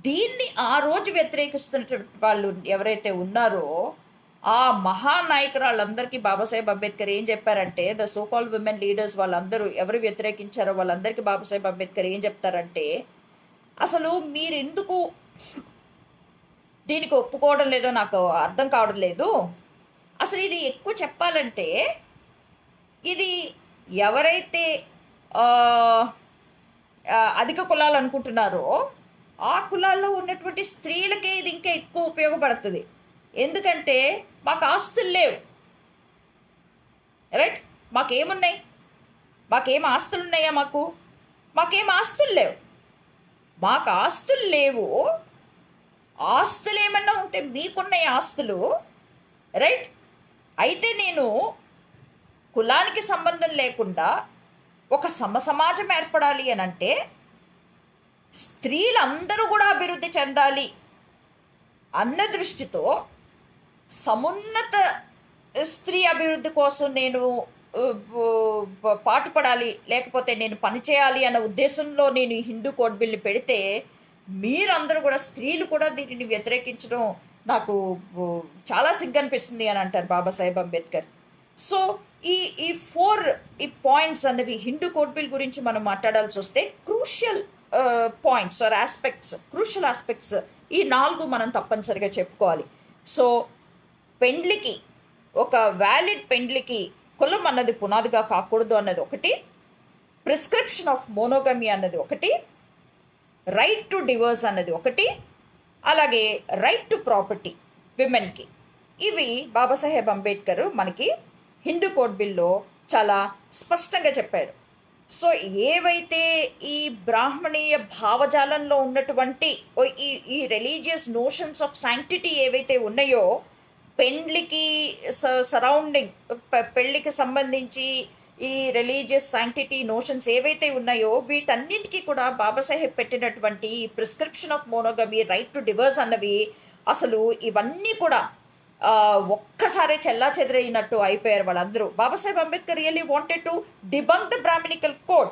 దీన్ని ఆ రోజు వ్యతిరేకిస్తున్నటువంటి వాళ్ళు ఎవరైతే ఉన్నారో ఆ మహానాయకురాళ్ళందరికీ బాబాసాహెబ్ అంబేద్కర్ ఏం చెప్పారంటే, the so called women leaders వాళ్ళందరూ ఎవరు వ్యతిరేకించారో వాళ్ళందరికీ బాబాసాహెబ్ అంబేద్కర్ ఏం చెప్తారంటే, అసలు మీరు ఎందుకు దీనికి ఒప్పుకోవడం లేదో నాకు అర్థం కావడం లేదు. అసలు ఇది ఎక్కువ చెప్పాలంటే ఇది ఎవరైతే అధిక కులాలు అనుకుంటున్నారో ఆ కులాల్లో ఉన్నటువంటి స్త్రీలకే ఇది ఇంకా ఎక్కువ ఉపయోగపడుతుంది. ఎందుకంటే మాకు ఆస్తులు లేవు, రైట్? మాకేమున్నాయి? మాకేం ఆస్తులు ఉన్నాయా? మాకేం ఆస్తులు లేవు. మాకు ఆస్తులు లేవు. ఆస్తులు ఏమన్నా ఉంటే మీకున్నాయి ఆస్తులు, రైట్? అయితే నేను కులానికి సంబంధం లేకుండా ఒక సమాజం ఏర్పడాలి అని అంటే స్త్రీలందరూ కూడా అభివృద్ధి చెందాలి అన్న దృష్టితో సమున్నత స్త్రీ అభివృద్ధి కోసం నేను పాటుపడాలి, లేకపోతే నేను పనిచేయాలి అన్న ఉద్దేశంలో నేను ఈ హిందూ కోడ్ బిల్ని పెడితే మీరందరూ కూడా స్త్రీలు కూడా దీనిని వ్యతిరేకించడం నాకు చాలా సిగ్గు అనిపిస్తుంది అని అంటారు బాబాసాహెబ్ అంబేద్కర్. సో ఈ 4 పాయింట్స్ అనేవి హిందూ కోడ్ బిల్ గురించి మనం మాట్లాడాల్సి వస్తే crucial points or aspects, crucial aspects ఈ 4 మనం తప్పనిసరిగా చెప్పుకోవాలి. సో పెండ్లికి, ఒక వ్యాలిడ్ పెండ్లికి కులం అన్నది పునాదిగా కాకూడదు అన్నది ఒకటి, ప్రిస్క్రిప్షన్ ఆఫ్ మోనోగమీ అన్నది ఒకటి, రైట్ టు డివోర్స్ అన్నది ఒకటి, అలాగే రైట్ టు ప్రాపర్టీ విమెన్కి. ఇవి బాబాసాహెబ్ అంబేద్కర్ మనకి హిందూ కోడ్ బిల్లో చాలా స్పష్టంగా చెప్పాడు. సో ఏవైతే ఈ బ్రాహ్మణీయ భావజాలంలో ఉన్నటువంటి ఈ రిలీజియస్ నోషన్స్ ఆఫ్ శాంక్టిటీ ఏవైతే ఉన్నాయో, పెండ్లికి సరౌండింగ్ పెళ్లికి సంబంధించి ఈ రిలీజియస్ శాంక్టిటీ నోషన్స్ ఏవైతే ఉన్నాయో వీటన్నిటికీ కూడా బాబాసాహెబ్ పెట్టినటువంటి prescription of monogamy, right to divorce అన్నవి అసలు ఇవన్నీ కూడా ఒక్కసారి చెల్లా చెదిరైనట్టు అయిపోయారు వాళ్ళందరూ. Babasaheb Ambedkar really wanted to debunk the brahminical code,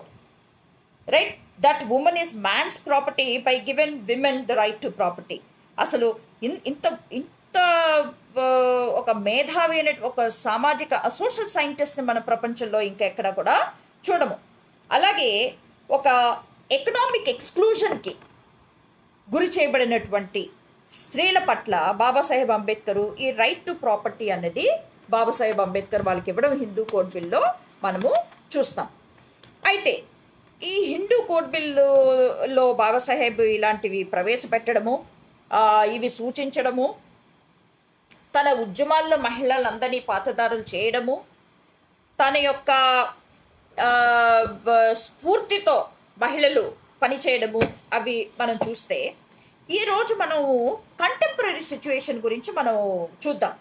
right? That women is man's property by given women the right to property. అసలు ఇంత ఒక మేధావి అనే ఒక సామాజిక సోషల్ సైంటిస్ట్ని మన ప్రపంచంలో ఇంకా ఎక్కడ కూడా చూడము. అలాగే ఒక ఎకనామిక్ ఎక్స్క్లూజన్కి గురి చేయబడినటువంటి స్త్రీల పట్ల బాబాసాహెబ్ అంబేద్కర్ ఈ రైట్ టు ప్రాపర్టీ అనేది బాబాసాహెబ్ అంబేద్కర్ వాళ్ళకి ఇవ్వడం హిందూ కోడ్ బిల్లో మనము చూస్తాం. అయితే ఈ హిందూ కోడ్ బిల్లులో బాబాసాహెబ్ ఇలాంటివి ప్రవేశపెట్టడము, ఇవి సూచించడము, తన ఉద్యమాల్లో మహిళలందరినీ పాతదారులు చేయడము, తన యొక్క స్ఫూర్తితో మహిళలు పనిచేయడము, అవి మనం చూస్తే ఈరోజు మనము కంటెంపరీ సిచ్యువేషన్ గురించి మనం చూద్దాం.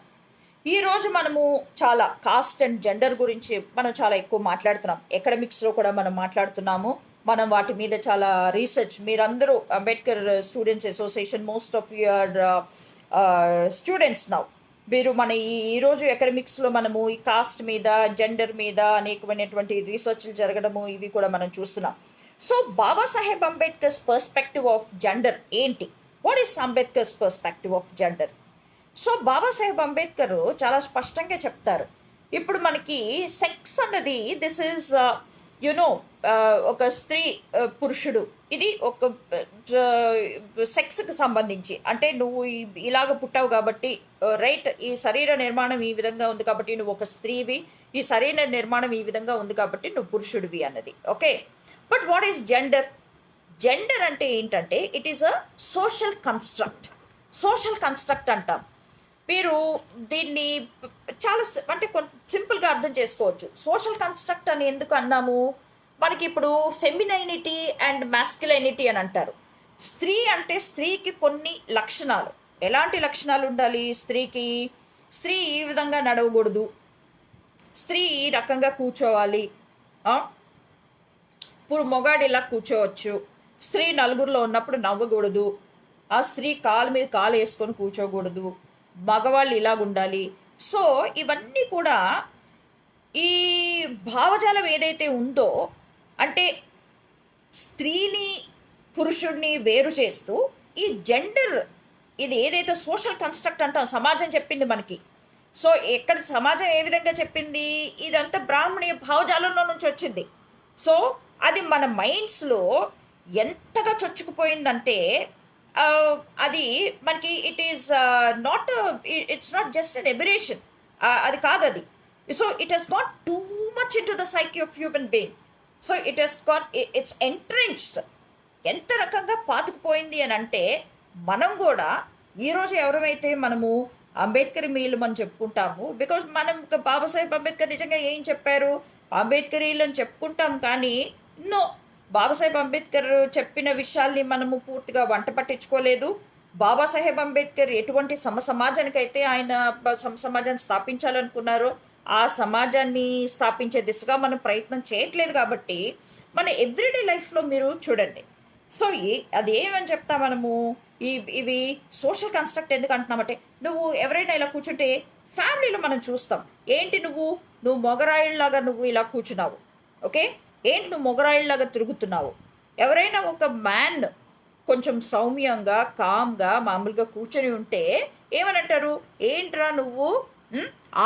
ఈరోజు మనము చాలా కాస్ట్ అండ్ జెండర్ గురించి మనం చాలా ఎక్కువ మాట్లాడుతున్నాం. ఎకడమిక్స్లో కూడా మనం మాట్లాడుతున్నాము. మనం వాటి మీద చాలా రీసెర్చ్, మీరందరూ Ambedkar students association, most of your students now, మీరు మన ఈరోజు ఎకడమిక్స్లో మనము ఈ కాస్ట్ మీద, జెండర్ మీద అనేకమైనటువంటి రీసెర్చ్లు జరగడము ఇవి కూడా మనం చూస్తున్నాం. So Babasaheb Ambedkar's perspective of gender ఏంటి? What is Ambedkar's perspective of gender? So Babasaheb Ambedkar చాలా స్పష్టంగా చెప్తారు. ఇప్పుడు మనకి సెక్స్ అన్నది దిస్ ఈజ్ ఒక స్త్రీ, పురుషుడు, ఇది ఒక సెక్స్కి సంబంధించి, అంటే నువ్వు ఇలాగ పుట్టావు కాబట్టి, రైట్, ఈ శరీర నిర్మాణం ఈ విధంగా ఉంది కాబట్టి నువ్వు ఒక స్త్రీవి, ఈ శరీర నిర్మాణం ఈ విధంగా ఉంది కాబట్టి నువ్వు పురుషుడివి అన్నది. Okay, but what is gender? Gender అంటే ఏంటంటే it is a social construct. Social construct అంటాం. మీరు దీన్ని చాలా అంటే కొంచెం సింపుల్గా అర్థం చేసుకోవచ్చు. సోషల్ కన్స్ట్రక్ట్ అని ఎందుకు అన్నాము? మనకి ఇప్పుడు ఫెమినైనిటీ అండ్ మాస్కులైనిటీ అని అంటారు. స్త్రీ అంటే స్త్రీకి కొన్ని లక్షణాలు, ఎలాంటి లక్షణాలు ఉండాలి స్త్రీకి? స్త్రీ ఈ విధంగా నడవకూడదు, స్త్రీ ఈ రకంగా కూర్చోవాలి, మొగాడు ఇలా కూర్చోవచ్చు, స్త్రీ నలుగురిలో ఉన్నప్పుడు నవ్వకూడదు, ఆ స్త్రీ కాలు మీద కాలు వేసుకొని కూర్చోకూడదు, మగవాళ్ళు ఇలాగుండాలి. సో ఇవన్నీ కూడా ఈ భావజాలం ఏదైతే ఉందో, అంటే స్త్రీని పురుషుడిని వేరు చేస్తూ ఈ జెండర్, ఇది ఏదైతే సోషల్ కన్స్ట్రక్ట్ అంటాం, సమాజం చెప్పింది మనకి. సో ఎక్కడ సమాజం ఏ విధంగా చెప్పింది, ఇదంతా బ్రాహ్మణీయ భావజాలంలో నుంచి వచ్చింది. సో అది మన మైండ్స్లో ఎంతగా చొచ్చుకుపోయిందంటే అది మనకి it is not, it's not just an aberration, అది కాదు అది. So it has got too much into the psyche of human being. So it has got, it's entrenched. ఎంత రకంగా పాతుకుపోయింది అని అంటే, మనం కూడా ఈరోజు ఎవరైతే మనము అంబేద్కర్ మీలు మనం చెప్పుకుంటాము, బికాజ్ మనం బాబాసాహెబ్ అంబేద్కర్ నిజంగా ఏం చెప్పారు, అంబేద్కరీలు అని చెప్పుకుంటాం, కానీ నో, బాబాసాహెబ్ అంబేద్కర్ చెప్పిన విషయాల్ని మనము పూర్తిగా వంట పట్టించుకోలేదు. బాబాసాహెబ్ అంబేద్కర్ ఎటువంటి సమాజానికైతే ఆయన సమాజాన్ని స్థాపించాలనుకున్నారో ఆ సమాజాన్ని స్థాపించే దిశగా మనం ప్రయత్నం చేయట్లేదు. కాబట్టి మన ఎవ్రీడే లైఫ్లో మీరు చూడండి. సో అది ఏమని చెప్తా మనము, ఇవి సోషల్ కన్స్ట్రక్ట్ ఎందుకు అంటున్నామంటే, నువ్వు ఎవరైనా ఇలా కూర్చుంటే ఫ్యామిలీలో మనం చూస్తాం, ఏంటి నువ్వు మొగరాయిల్లాగా నువ్వు ఇలా కూర్చున్నావు, ఓకే, ఏంటి నువ్వు మొగరాయిల్లాగా తిరుగుతున్నావు. ఎవరైనా ఒక మ్యాన్ కొంచెం సౌమ్యంగా కామ్గా మామూలుగా కూర్చొని ఉంటే ఏమని అంటారు, ఏంట్రా నువ్వు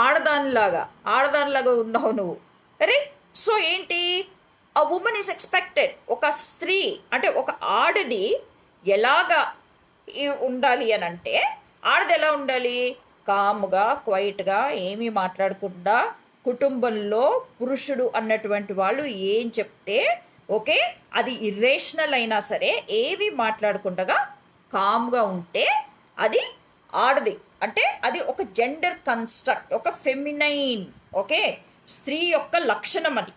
ఆడదానిలాగా ఉన్నావు నువ్వు, అరే. సో ఏంటి, ఆ ఉమెన్ ఈజ్ ఎక్స్పెక్టెడ్, ఒక స్త్రీ అంటే ఒక ఆడది ఎలాగా ఉండాలి అని అంటే, ఆడది ఎలా ఉండాలి, కామ్గా క్వైట్గా ఏమీ మాట్లాడకుండా, కుటుంబంలో పురుషుడు అన్నటువంటి వాళ్ళు ఏం చెప్తే ఓకే, అది ఇర్రేషనల్ అయినా సరే ఏవి మాట్లాడకుండా కామ్గా ఉంటే అది ఆడది. అంటే అది ఒక జెండర్ కన్స్ట్రక్ట్, ఒక ఫెమినైన్, ఓకే, స్త్రీ యొక్క లక్షణం, అది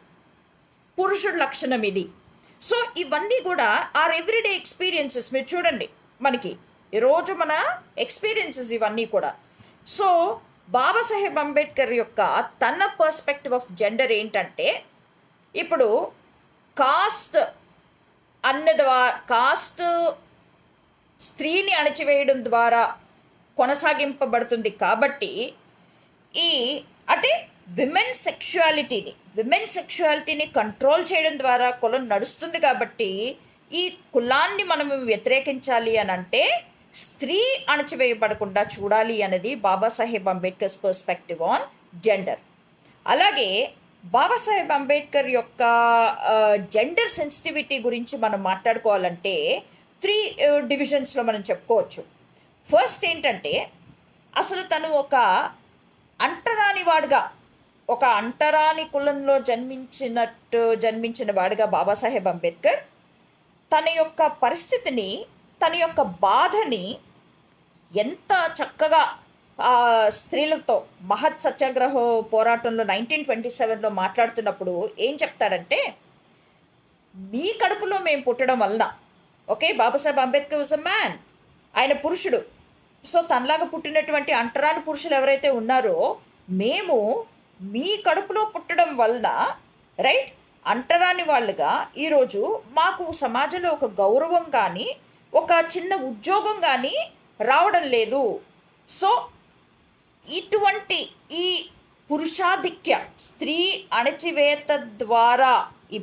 పురుషుడు లక్షణం ఇది. సో ఇవన్నీ కూడా ఆర్ ఎవ్రీడే ఎక్స్పీరియన్సెస్. మీరు చూడండి, మనకి ఈరోజు మన ఎక్స్పీరియన్సెస్ ఇవన్నీ కూడా. సో బాబాసాహెబ్ అంబేద్కర్ యొక్క తన పర్స్పెక్టివ్ ఆఫ్ జెండర్ ఏంటంటే, ఇప్పుడు కాస్ట్ కాస్ట్ స్త్రీని అణచివేయడం ద్వారా కొనసాగింపబడుతుంది. కాబట్టి అంటే విమెన్ సెక్షువాలిటీని కంట్రోల్ చేయడం ద్వారా కులం నడుస్తుంది. కాబట్టి ఈ కులాన్ని మనం వ్యతిరేకించాలి అని అంటే స్త్రీ అణచివేయబడకుండా చూడాలి అనేది Babasaheb Ambedkar's perspective on gender. అలాగే బాబాసాహెబ్ అంబేద్కర్ యొక్క జెండర్ సెన్సిటివిటీ గురించి మనం మాట్లాడుకోవాలంటే 3 డివిజన్స్లో మనం చెప్పుకోవచ్చు. ఫస్ట్ ఏంటంటే, అసలు తను ఒక అంటరాని కులంలో జన్మించిన వాడుగా బాబాసాహెబ్ అంబేద్కర్ తన యొక్క పరిస్థితిని, తన యొక్క బాధని ఎంత చక్కగా స్త్రీలతో మహత్ సత్యాగ్రహ పోరాటంలో 1927లో మాట్లాడుతున్నప్పుడు ఏం చెప్తాడంటే, మీ కడుపులో మేము పుట్టడం వలన, okay, Babasaheb Ambedkar was a man, ఆయన పురుషుడు. సో తనలాగా పుట్టినటువంటి అంటరాని పురుషులు ఎవరైతే ఉన్నారో, మేము మీ కడుపులో పుట్టడం వలన, రైట్, అంటరాని వాళ్ళుగా ఈరోజు మాకు సమాజంలో ఒక గౌరవం కానీ ఒక చిన్న ఉద్యోగం కానీ రావడం లేదు. సో ఇటువంటి ఈ స్త్రీ అణచివేత ద్వారా ఈ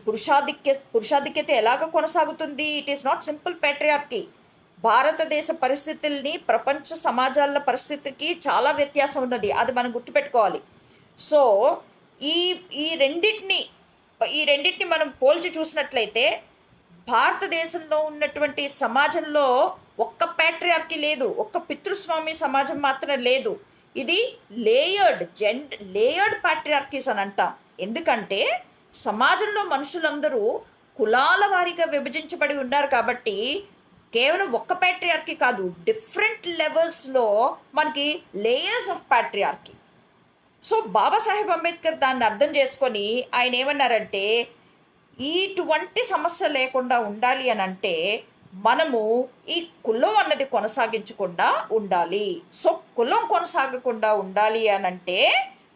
పురుషాధిక్యత ఎలాగ కొనసాగుతుంది? It is not simple patriarchy. భారతదేశ పరిస్థితుల్ని ప్రపంచ సమాజాల పరిస్థితికి చాలా వ్యత్యాసం ఉన్నది, అది మనం గుర్తుపెట్టుకోవాలి. సో ఈ రెండింటిని మనం పోల్చి చూసినట్లయితే భారతదేశంలో ఉన్నటువంటి సమాజంలో ఒక్క ప్యాట్రియార్కీ లేదు, ఒక్క పితృస్వామి సమాజం మాత్రం లేదు. ఇది లేయర్డ్ ప్యాట్రియార్కీస్ అని అంటాం. ఎందుకంటే సమాజంలో మనుషులందరూ కులాల వారీగా విభజించబడి ఉన్నారు. కాబట్టి కేవలం ఒక్క ప్యాట్రియార్కీ కాదు, డిఫరెంట్ లెవెల్స్లో మనకి layers of patriarchy. So Babasaheb Ambedkar దాన్ని అర్థం చేసుకొని ఆయన ఏమన్నారంటే, ఇటువంటి సమస్య లేకుండా ఉండాలి అని అంటే మనము ఈ కులం అన్నది కొనసాగించకుండా ఉండాలి. సో కులం కొనసాగకుండా ఉండాలి అని అంటే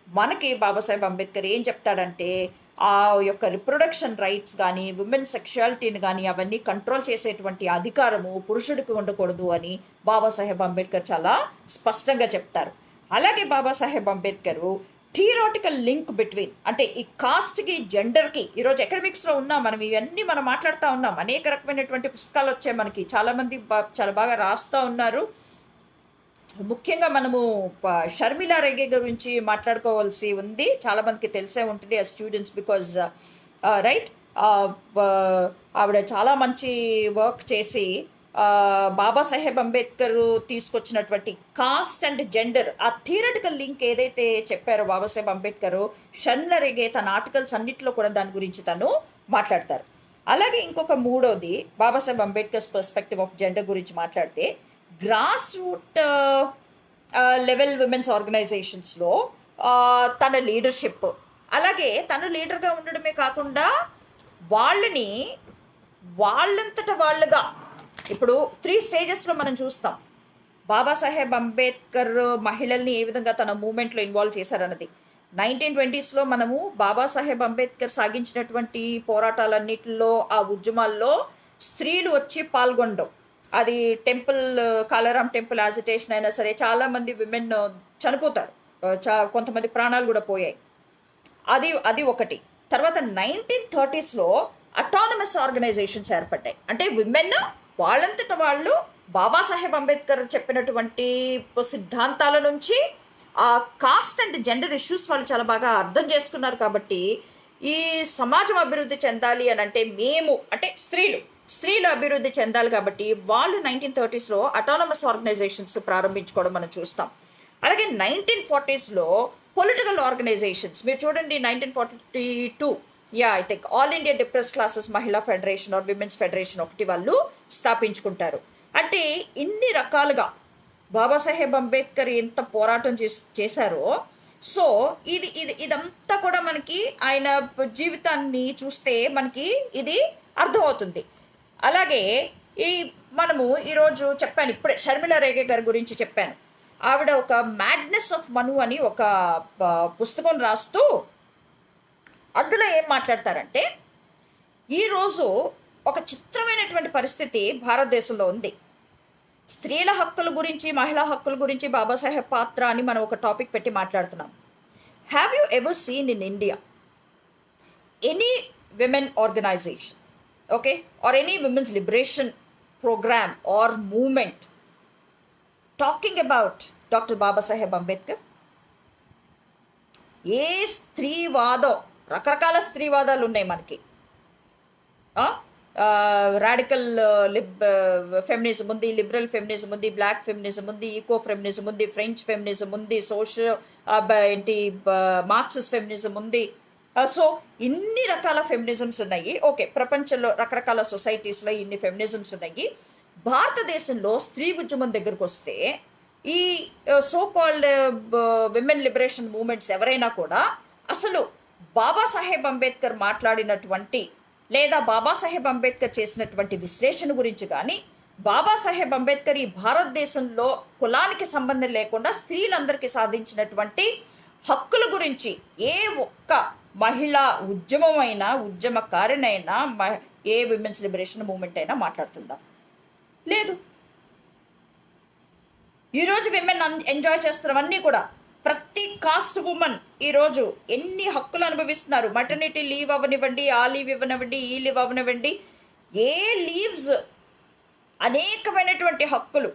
మనకి బాబాసాహెబ్ అంబేద్కర్ ఏం చెప్తాడంటే, ఆ యొక్క రిప్రొడక్షన్ రైట్స్ కానీ విమెన్ సెక్షువాలిటీని కానీ అవన్నీ కంట్రోల్ చేసేటువంటి అధికారము పురుషుడికి ఉండకూడదు అని బాబాసాహెబ్ అంబేద్కర్ చాలా స్పష్టంగా చెప్తారు. అలాగే Babasaheb Ambedkar theoretical link between అంటే ఈ కాస్ట్కి జెండర్కి ఈరోజు ఎకడమిక్స్లో ఉన్నాం మనం, ఇవన్నీ మనం మాట్లాడుతూ ఉన్నాం, అనేక రకమైనటువంటి పుస్తకాలు వచ్చాయి మనకి, చాలామంది చాలా బాగా రాస్తూ ఉన్నారు. ముఖ్యంగా మనము షర్మిలా రేగే గురించి మాట్లాడుకోవాల్సి ఉంది, చాలా మందికి తెలిసే ఉంటుంది ఆ స్టూడెంట్స్, బికాజ్ రైట్ ఆవిడ చాలా మంచి వర్క్ చేసి బాబాసాహెబ్ అంబేద్కర్ తీసుకొచ్చినటువంటి కాస్ట్ అండ్ జెండర్ ఆ థియరటికల్ లింక్ ఏదైతే చెప్పారో బాబాసాహెబ్ అంబేద్కర్, షర్మిలా రేగే తన ఆర్టికల్స్ అన్నింటిలో కూడా దాని గురించి తను మాట్లాడతారు. అలాగే ఇంకొక మూడోది Babasaheb Ambedkar's perspective of gender గురించి మాట్లాడితే గ్రాస్ రూట్ లెవెల్ విమెన్స్ ఆర్గనైజేషన్స్లో తన లీడర్షిప్, అలాగే తను లీడర్గా ఉండడమే కాకుండా వాళ్ళంతట వాళ్ళుగా ఇప్పుడు 3 స్టేజెస్లో మనం చూస్తాం బాబాసాహెబ్ అంబేద్కర్ మహిళల్ని ఏ విధంగా తన మూమెంట్లో ఇన్వాల్వ్ చేశారన్నది. 1920s మనము బాబాసాహెబ్ అంబేద్కర్ సాగించినటువంటి పోరాటాలన్నిటిలో ఆ ఉద్యమాల్లో స్త్రీలు వచ్చి పాల్గొనడం, అది టెంపుల్ కాలారాం టెంపుల్ యాజిటేషన్ అయినా సరే చాలామంది విమెన్ చనిపోతారు, కొంతమంది ప్రాణాలు కూడా పోయాయి. అది ఒకటి. తర్వాత 1930s అటానమస్ ఆర్గనైజేషన్స్ ఏర్పడ్డాయి, అంటే విమెన్ వాళ్ళంతట వాళ్ళు బాబాసాహెబ్ అంబేద్కర్ చెప్పినటువంటి సిద్ధాంతాల నుంచి ఆ కాస్ట్ అండ్ జెండర్ ఇష్యూస్ వాళ్ళు చాలా బాగా అర్థం చేసుకున్నారు. కాబట్టి ఈ సమాజం అభివృద్ధి చెందాలి అని అంటే అంటే స్త్రీలు అభివృద్ధి చెందాలి కాబట్టి వాళ్ళు 1930s అటానమస్ ఆర్గనైజేషన్స్ ప్రారంభించుకోవడం మనం చూస్తాం. అలాగే 1940s పొలిటికల్ ఆర్గనైజేషన్స్ మీరు చూడండి, 1942 I think all India depress classes మహిళా ఫెడరేషన్ ఆర్ విమెన్స్ ఫెడరేషన్ ఒకటి వాళ్ళు స్థాపించుకుంటారు. అంటే ఇన్ని రకాలుగా బాబాసాహెబ్ అంబేద్కర్ ఎంత పోరాటం చేశారో, సో ఇదంతా కూడా మనకి ఆయన జీవితాన్ని చూస్తే మనకి ఇది అర్థమవుతుంది. అలాగే మనము ఈరోజు చెప్పాను, ఇప్పుడే షర్మిలా రేగే గారి గురించి చెప్పాను. ఆవిడ ఒక మ్యాడ్నెస్ ఆఫ్ మను అని ఒక పుస్తకం రాస్తూ అందులో ఏం మాట్లాడతారంటే, ఈరోజు ఒక చిత్రమైనటువంటి పరిస్థితి భారతదేశంలో ఉంది. స్త్రీల హక్కుల గురించి మహిళా హక్కుల గురించి బాబాసాహెబ్ పాత్ర అని మనం ఒక టాపిక్ పెట్టి మాట్లాడుతున్నాం. Have you ever seen in India any women organization, okay, or any women's liberation programme or movement talking about doctor Babasaheb Ambedkar? ఏ స్త్రీవాదం, రకరకాల స్త్రీవాదాలు ఉన్నాయి మనకి. రాడికల్ ఫెమినిజం ఉంది, లిబరల్ ఫెమినిజం ఉంది, బ్లాక్ ఫెమినిజం ఉంది, ఈకో ఫెమినిజం ఉంది, ఫ్రెంచ్ ఫెమినిజం ఉంది, మార్క్సిస్ట్ ఫెమినిజం ఉంది. సో ఇన్ని రకాల ఫెమినిజమ్స్ ఉన్నాయి. ఓకే, ప్రపంచంలో రకరకాల సొసైటీస్లో ఇన్ని ఫెమినిజమ్స్ ఉన్నాయి. భారతదేశంలో స్త్రీ ఉద్యమం దగ్గరకు వస్తే ఈ so called women liberation movements ఎవరైనా కూడా అసలు బాబాసాహెబ్ అంబేద్కర్ మాట్లాడినటువంటి లేదా బాబాసాహెబ్ అంబేద్కర్ చేసినటువంటి విశ్లేషణ గురించి కానీ, బాబాసాహెబ్ అంబేద్కర్ ఈ భారతదేశంలో కులానికి సంబంధం లేకుండా స్త్రీలందరికీ సాధించినటువంటి హక్కుల గురించి ఏ ఒక్క మహిళా ఉద్యమమైనా ఉద్యమకారినైనా ఏ విమెన్స్ లిబరేషన్ మూమెంట్ అయినా మాట్లాడుతుందా? లేదు. ఈరోజు విమెన్ ఎంజాయ్ చేస్తున్నవన్నీ కూడా ప్రతి కాస్ట్ ఉమెన్ ఈరోజు ఎన్ని హక్కులు అనుభవిస్తున్నారు. మటర్నిటీ లీవ్ అవనివ్వండి, ఆ లీవ్ ఇవ్వనివ్వండి, ఈ లీవ్ అవనివ్వండి, ఏ లీవ్స్, అనేకమైనటువంటి హక్కులు.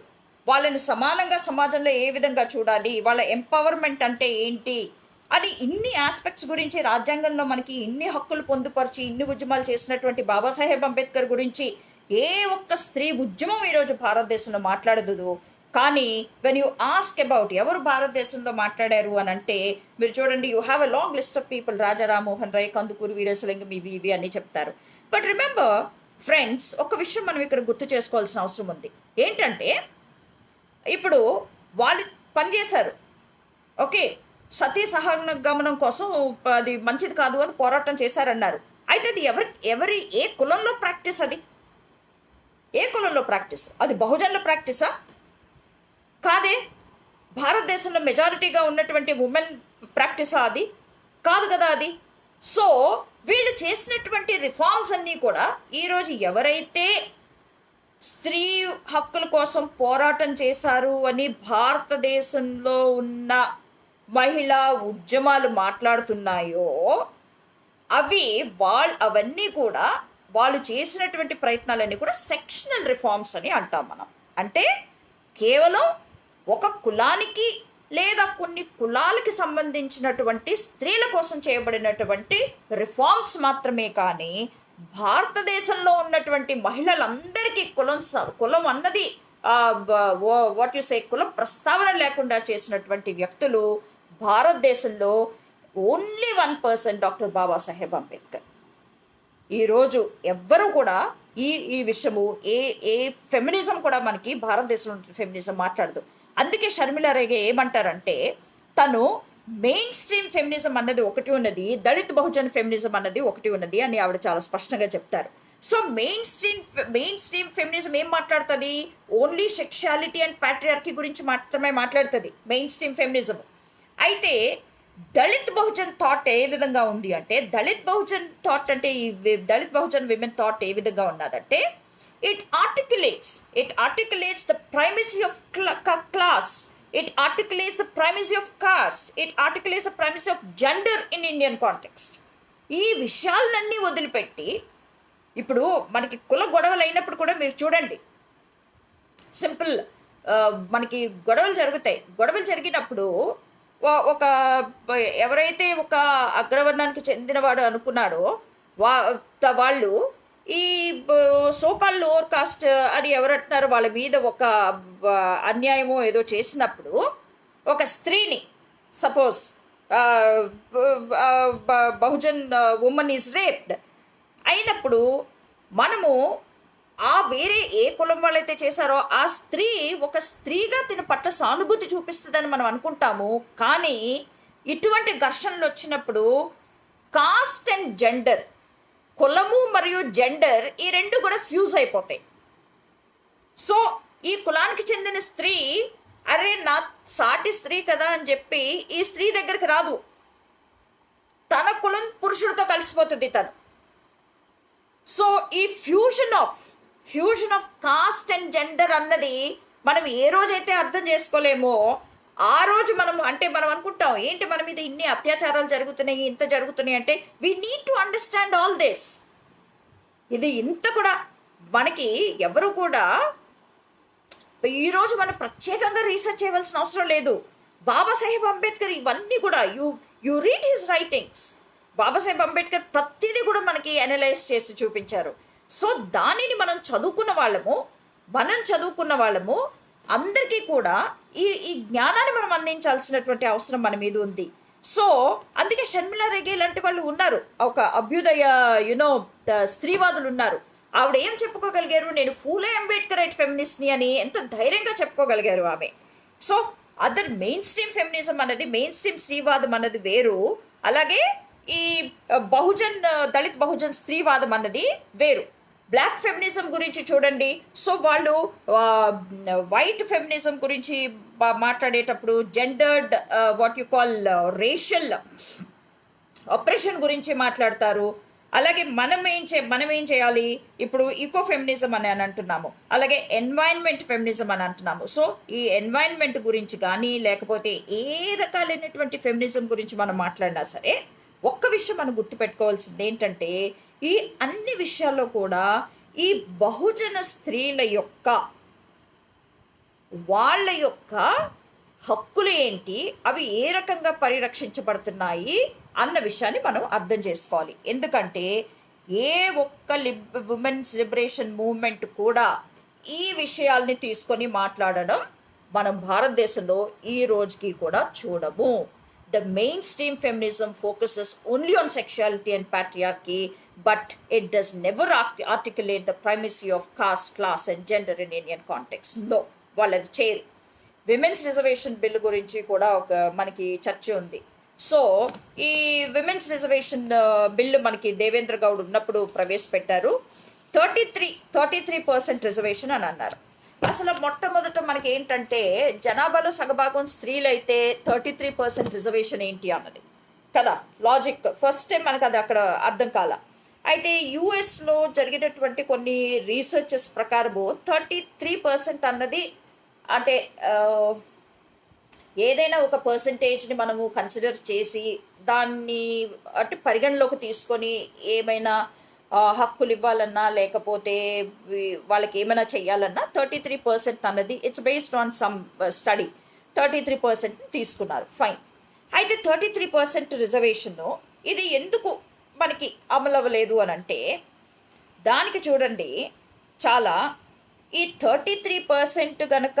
వాళ్ళని సమానంగా సమాజంలో ఏ విధంగా చూడాలి, వాళ్ళ ఎంపవర్మెంట్ అంటే ఏంటి అని ఇన్ని ఆస్పెక్ట్స్ గురించి రాజ్యాంగంలో మనకి ఇన్ని హక్కులు పొందుపరిచి ఇన్ని ఉద్యమాలు చేసినటువంటి బాబాసాహెబ్ అంబేద్కర్ గురించి ఏ ఒక్క స్త్రీ ఉద్యమం ఈరోజు భారతదేశంలో మాట్లాడదు. కానీ వెన్ యూ ఆస్క్ అబౌట్ ఎవరు భారతదేశంలో మాట్లాడారు అని అంటే మీరు చూడండి, you have a long list of people. Raja Rammohan Roy, Kandukuri Veeresalingam, ఇవి అని చెప్తారు. బట్ రిమెంబర్ ఫ్రెండ్స్, ఒక విషయం మనం ఇక్కడ గుర్తు చేసుకోవాల్సిన అవసరం ఉంది. ఏంటంటే ఇప్పుడు వాళ్ళు పనిచేశారు, ఓకే, సతీ సహగమనం కోసం అది మంచిది కాదు అని పోరాటం చేశారన్నారు. అయితే అది ఏ కులంలో ప్రాక్టీస్? అది ఏ కులంలో ప్రాక్టీస్? అది బహుజనుల ప్రాక్టీసా? కాదే. భారతదేశంలో మెజారిటీగా ఉన్నటువంటి ఉమెన్ ప్రాక్టీసా? అది కాదు కదా. అది సో వీళ్ళు చేసినటువంటి రిఫార్మ్స్ అన్నీ కూడా ఈరోజు ఎవరైతే స్త్రీ హక్కుల కోసం పోరాటం చేశారు అని భారతదేశంలో ఉన్న మహిళా ఉద్యమాలు మాట్లాడుతున్నాయో అవన్నీ కూడా వాళ్ళు చేసినటువంటి ప్రయత్నాలన్నీ కూడా సెక్షనల్ రిఫార్మ్స్ అని అంటాం మనం. అంటే కేవలం ఒక కులానికి లేదా కొన్ని కులాలకి సంబంధించినటువంటి స్త్రీల కోసం చేయబడినటువంటి రిఫార్మ్స్ మాత్రమే, కానీ భారతదేశంలో ఉన్నటువంటి మహిళలందరికీ కులం అన్నది వాట్ యు సే కుల ప్రస్తావన లేకుండా చేసినటువంటి వ్యక్తులు భారతదేశంలో ఓన్లీ 1% డాక్టర్ బాబాసాహెబ్ అంబేద్కర్. ఈరోజు ఎవ్వరూ కూడా ఈ విషయము ఏ ఫెమినిజం కూడా మనకి భారతదేశంలో ఫెమినిజం మాట్లాడదు. అందుకే షర్మిల రేగే ఏమంటారంటే, తను మెయిన్ స్ట్రీమ్ ఫెమినిజం అన్నది ఒకటి ఉన్నది, దళిత్ బహుజన్ ఫెమినిజం అన్నది ఒకటి ఉన్నది అని ఆవిడ చాలా స్పష్టంగా చెప్తారు. సో మెయిన్ స్ట్రీమ్ ఫెమినిజం ఏం మాట్లాడుతుంది? ఓన్లీ సెక్షువాలిటీ అండ్ ప్యాట్రియార్కీ గురించి మాత్రమే మాట్లాడుతుంది మెయిన్ స్ట్రీమ్ ఫెమినిజం. అయితే దళిత్ బహుజన్ థాట్ ఏ విధంగా ఉంది అంటే, దళిత్ బహుజన్ విమెన్ థాట్ ఏ విధంగా ఉన్నదంటే, it articulates the primacy of class, it articulates the primacy of caste, it articulates the primacy of gender in Indian context. ఈ విషయాలన్నీ వదిలిపెట్టి ఇప్పుడు మనకి కుల గొడవలు అయినప్పుడు కూడా మీరు చూడండి, సింపుల్ మనకి గొడవలు జరుగుతాయి. గొడవలు జరిగినప్పుడు ఒక ఎవరైతే ఒక అగ్రవర్ణానికి చెందినవాడు అనుకున్నారో వాళ్ళు ఈ సోకాల్ లోవర్ కాస్ట్ అని ఎవరంటున్నారు వాళ్ళ మీద ఒక అన్యాయమో ఏదో చేసినప్పుడు, ఒక స్త్రీని suppose Bahujan women is raped అయినప్పుడు మనము వేరే ఏ కులం వాళ్ళైతే చేశారో ఆ స్త్రీ ఒక స్త్రీగా తిన పట్ల సానుభూతి చూపిస్తుందని మనం అనుకుంటాము. కానీ ఇటువంటి ఘర్షణలు వచ్చినప్పుడు కాస్ట్ అండ్ జెండర్, కులము మరియు జెండర్ ఈ రెండు కూడా ఫ్యూజ్ అయిపోతాయి. సో ఈ కులానికి చెందిన స్త్రీ అరే నా సాటి స్త్రీ కదా అని చెప్పి ఈ స్త్రీ దగ్గరికి రాదు, తన కులం పురుషుడితో కలిసిపోతుంది తను. సో ఈ fusion of cost and gender అన్నది మనం ఏ రోజైతే అర్థం చేసుకోలేమో ఆ రోజు మనం అనుకుంటాం ఏంటి మన మీద ఇన్ని అత్యాచారాలు జరుగుతున్నాయి, ఇంత జరుగుతున్నాయి అంటే we need to understand all this. ఇది ఇంత కూడా మనకి ఎవరు కూడా ఈరోజు మనం ప్రత్యేకంగా రీసెర్చ్ చేయవలసిన అవసరం లేదు. బాబాసాహెబ్ అంబేద్కర్ ఇవన్నీ కూడా you read his writings. Babasaheb Ambedkar ప్రతిదీ కూడా మనకి అనలైజ్ చేసి చూపించారు. సో దానిని మనం చదువుకున్న వాళ్ళము అందరికీ కూడా ఈ జ్ఞానాన్ని మనం అందించాల్సినటువంటి అవసరం మన మీద ఉంది. సో అందుకే షర్మిల రేగే లాంటి వాళ్ళు ఉన్నారు, ఒక అభ్యుదయ స్త్రీవాదులు ఉన్నారు. ఆవిడ ఏం చెప్పుకోగలిగారు, నేను ఫూలే అంబేద్కర్ రైట్ ఫెమినిస్ట్ని అని ఎంత ధైర్యంగా చెప్పుకోగలిగారు ఆమె. So other main stream feminism అన్నది, మెయిన్ స్ట్రీమ్ స్త్రీవాదం అన్నది వేరు, అలాగే ఈ దళిత్ బహుజన్ స్త్రీవాదం అన్నది వేరు. బ్లాక్ ఫెమినిజం గురించి చూడండి. సో వాళ్ళు వైట్ ఫెమినిజం గురించి మాట్లాడేటప్పుడు gendered what you call racial oppression గురించి మాట్లాడతారు. అలాగే మనం ఏం చేయాలి, ఇప్పుడు ఈకో ఫెమినిజం అని అంటున్నాము, అలాగే ఎన్వైరన్మెంట్ ఫెమినిజం అని అంటున్నాము. సో ఈ ఎన్వైరన్మెంట్ గురించి కానీ లేకపోతే ఏ రకాలైనటువంటి ఫెమినిజం గురించి మనం మాట్లాడినా సరే ఒక్క విషయం మనం గుర్తుపెట్టుకోవాల్సింది ఏంటంటే, ఈ అన్ని విషయాల్లో కూడా ఈ బహుజన స్త్రీల వాళ్ళ యొక్క హక్కులు ఏంటి, అవి ఏ రకంగా పరిరక్షించబడుతున్నాయి అన్న విషయాన్ని మనం అర్థం చేసుకోవాలి. ఎందుకంటే ఏ ఒక్క ఉమెన్స్ లిబరేషన్ మూవ్మెంట్ కూడా ఈ విషయాల్ని తీసుకొని మాట్లాడడం మనం భారతదేశంలో ఈ రోజుకి కూడా చూడము. The mainstream feminism focuses only on sexuality and patriarchy, but it does never articulate the primacy of caste, class and gender in Indian context. No, వాళ్ళది చేయరు. విమెన్స్ రిజర్వేషన్ బిల్ గురించి కూడా ఒక మనకి చర్చ ఉంది. సో ఈ విమెన్స్ రిజర్వేషన్ బిల్లు మనకి దేవేంద్ర గౌడ్ ఉన్నప్పుడు ప్రవేశపెట్టారు. 33% రిజర్వేషన్ అని అన్నారు. అసలు మొట్టమొదట మనకి ఏంటంటే జనాభాలో సగభాగం స్త్రీలైతే 33% రిజర్వేషన్ ఏంటి అన్నది. కదా, లాజిక్ ఫస్ట్ టైం మనకు అది అక్కడ అర్థం కాల. అయితే యుఎస్లో జరిగినటువంటి కొన్ని రీసెర్చెస్ ప్రకారము 33% అన్నది అంటే ఏదైనా ఒక పర్సంటేజ్ని మనము కన్సిడర్ చేసి దాన్ని అంటే పరిగణలోకి తీసుకొని ఏమైనా హక్కులు ఇవ్వాలన్నా లేకపోతే వాళ్ళకి ఏమైనా చెయ్యాలన్నా 33% అన్నది it's based on some study 33% తీసుకున్నారు. ఫైన్. అయితే 33% రిజర్వేషన్ ఇది ఎందుకు మనకి అమలు అవ్వలేదు అని అంటే దానికి చూడండి, చాలా ఈ 33% గనక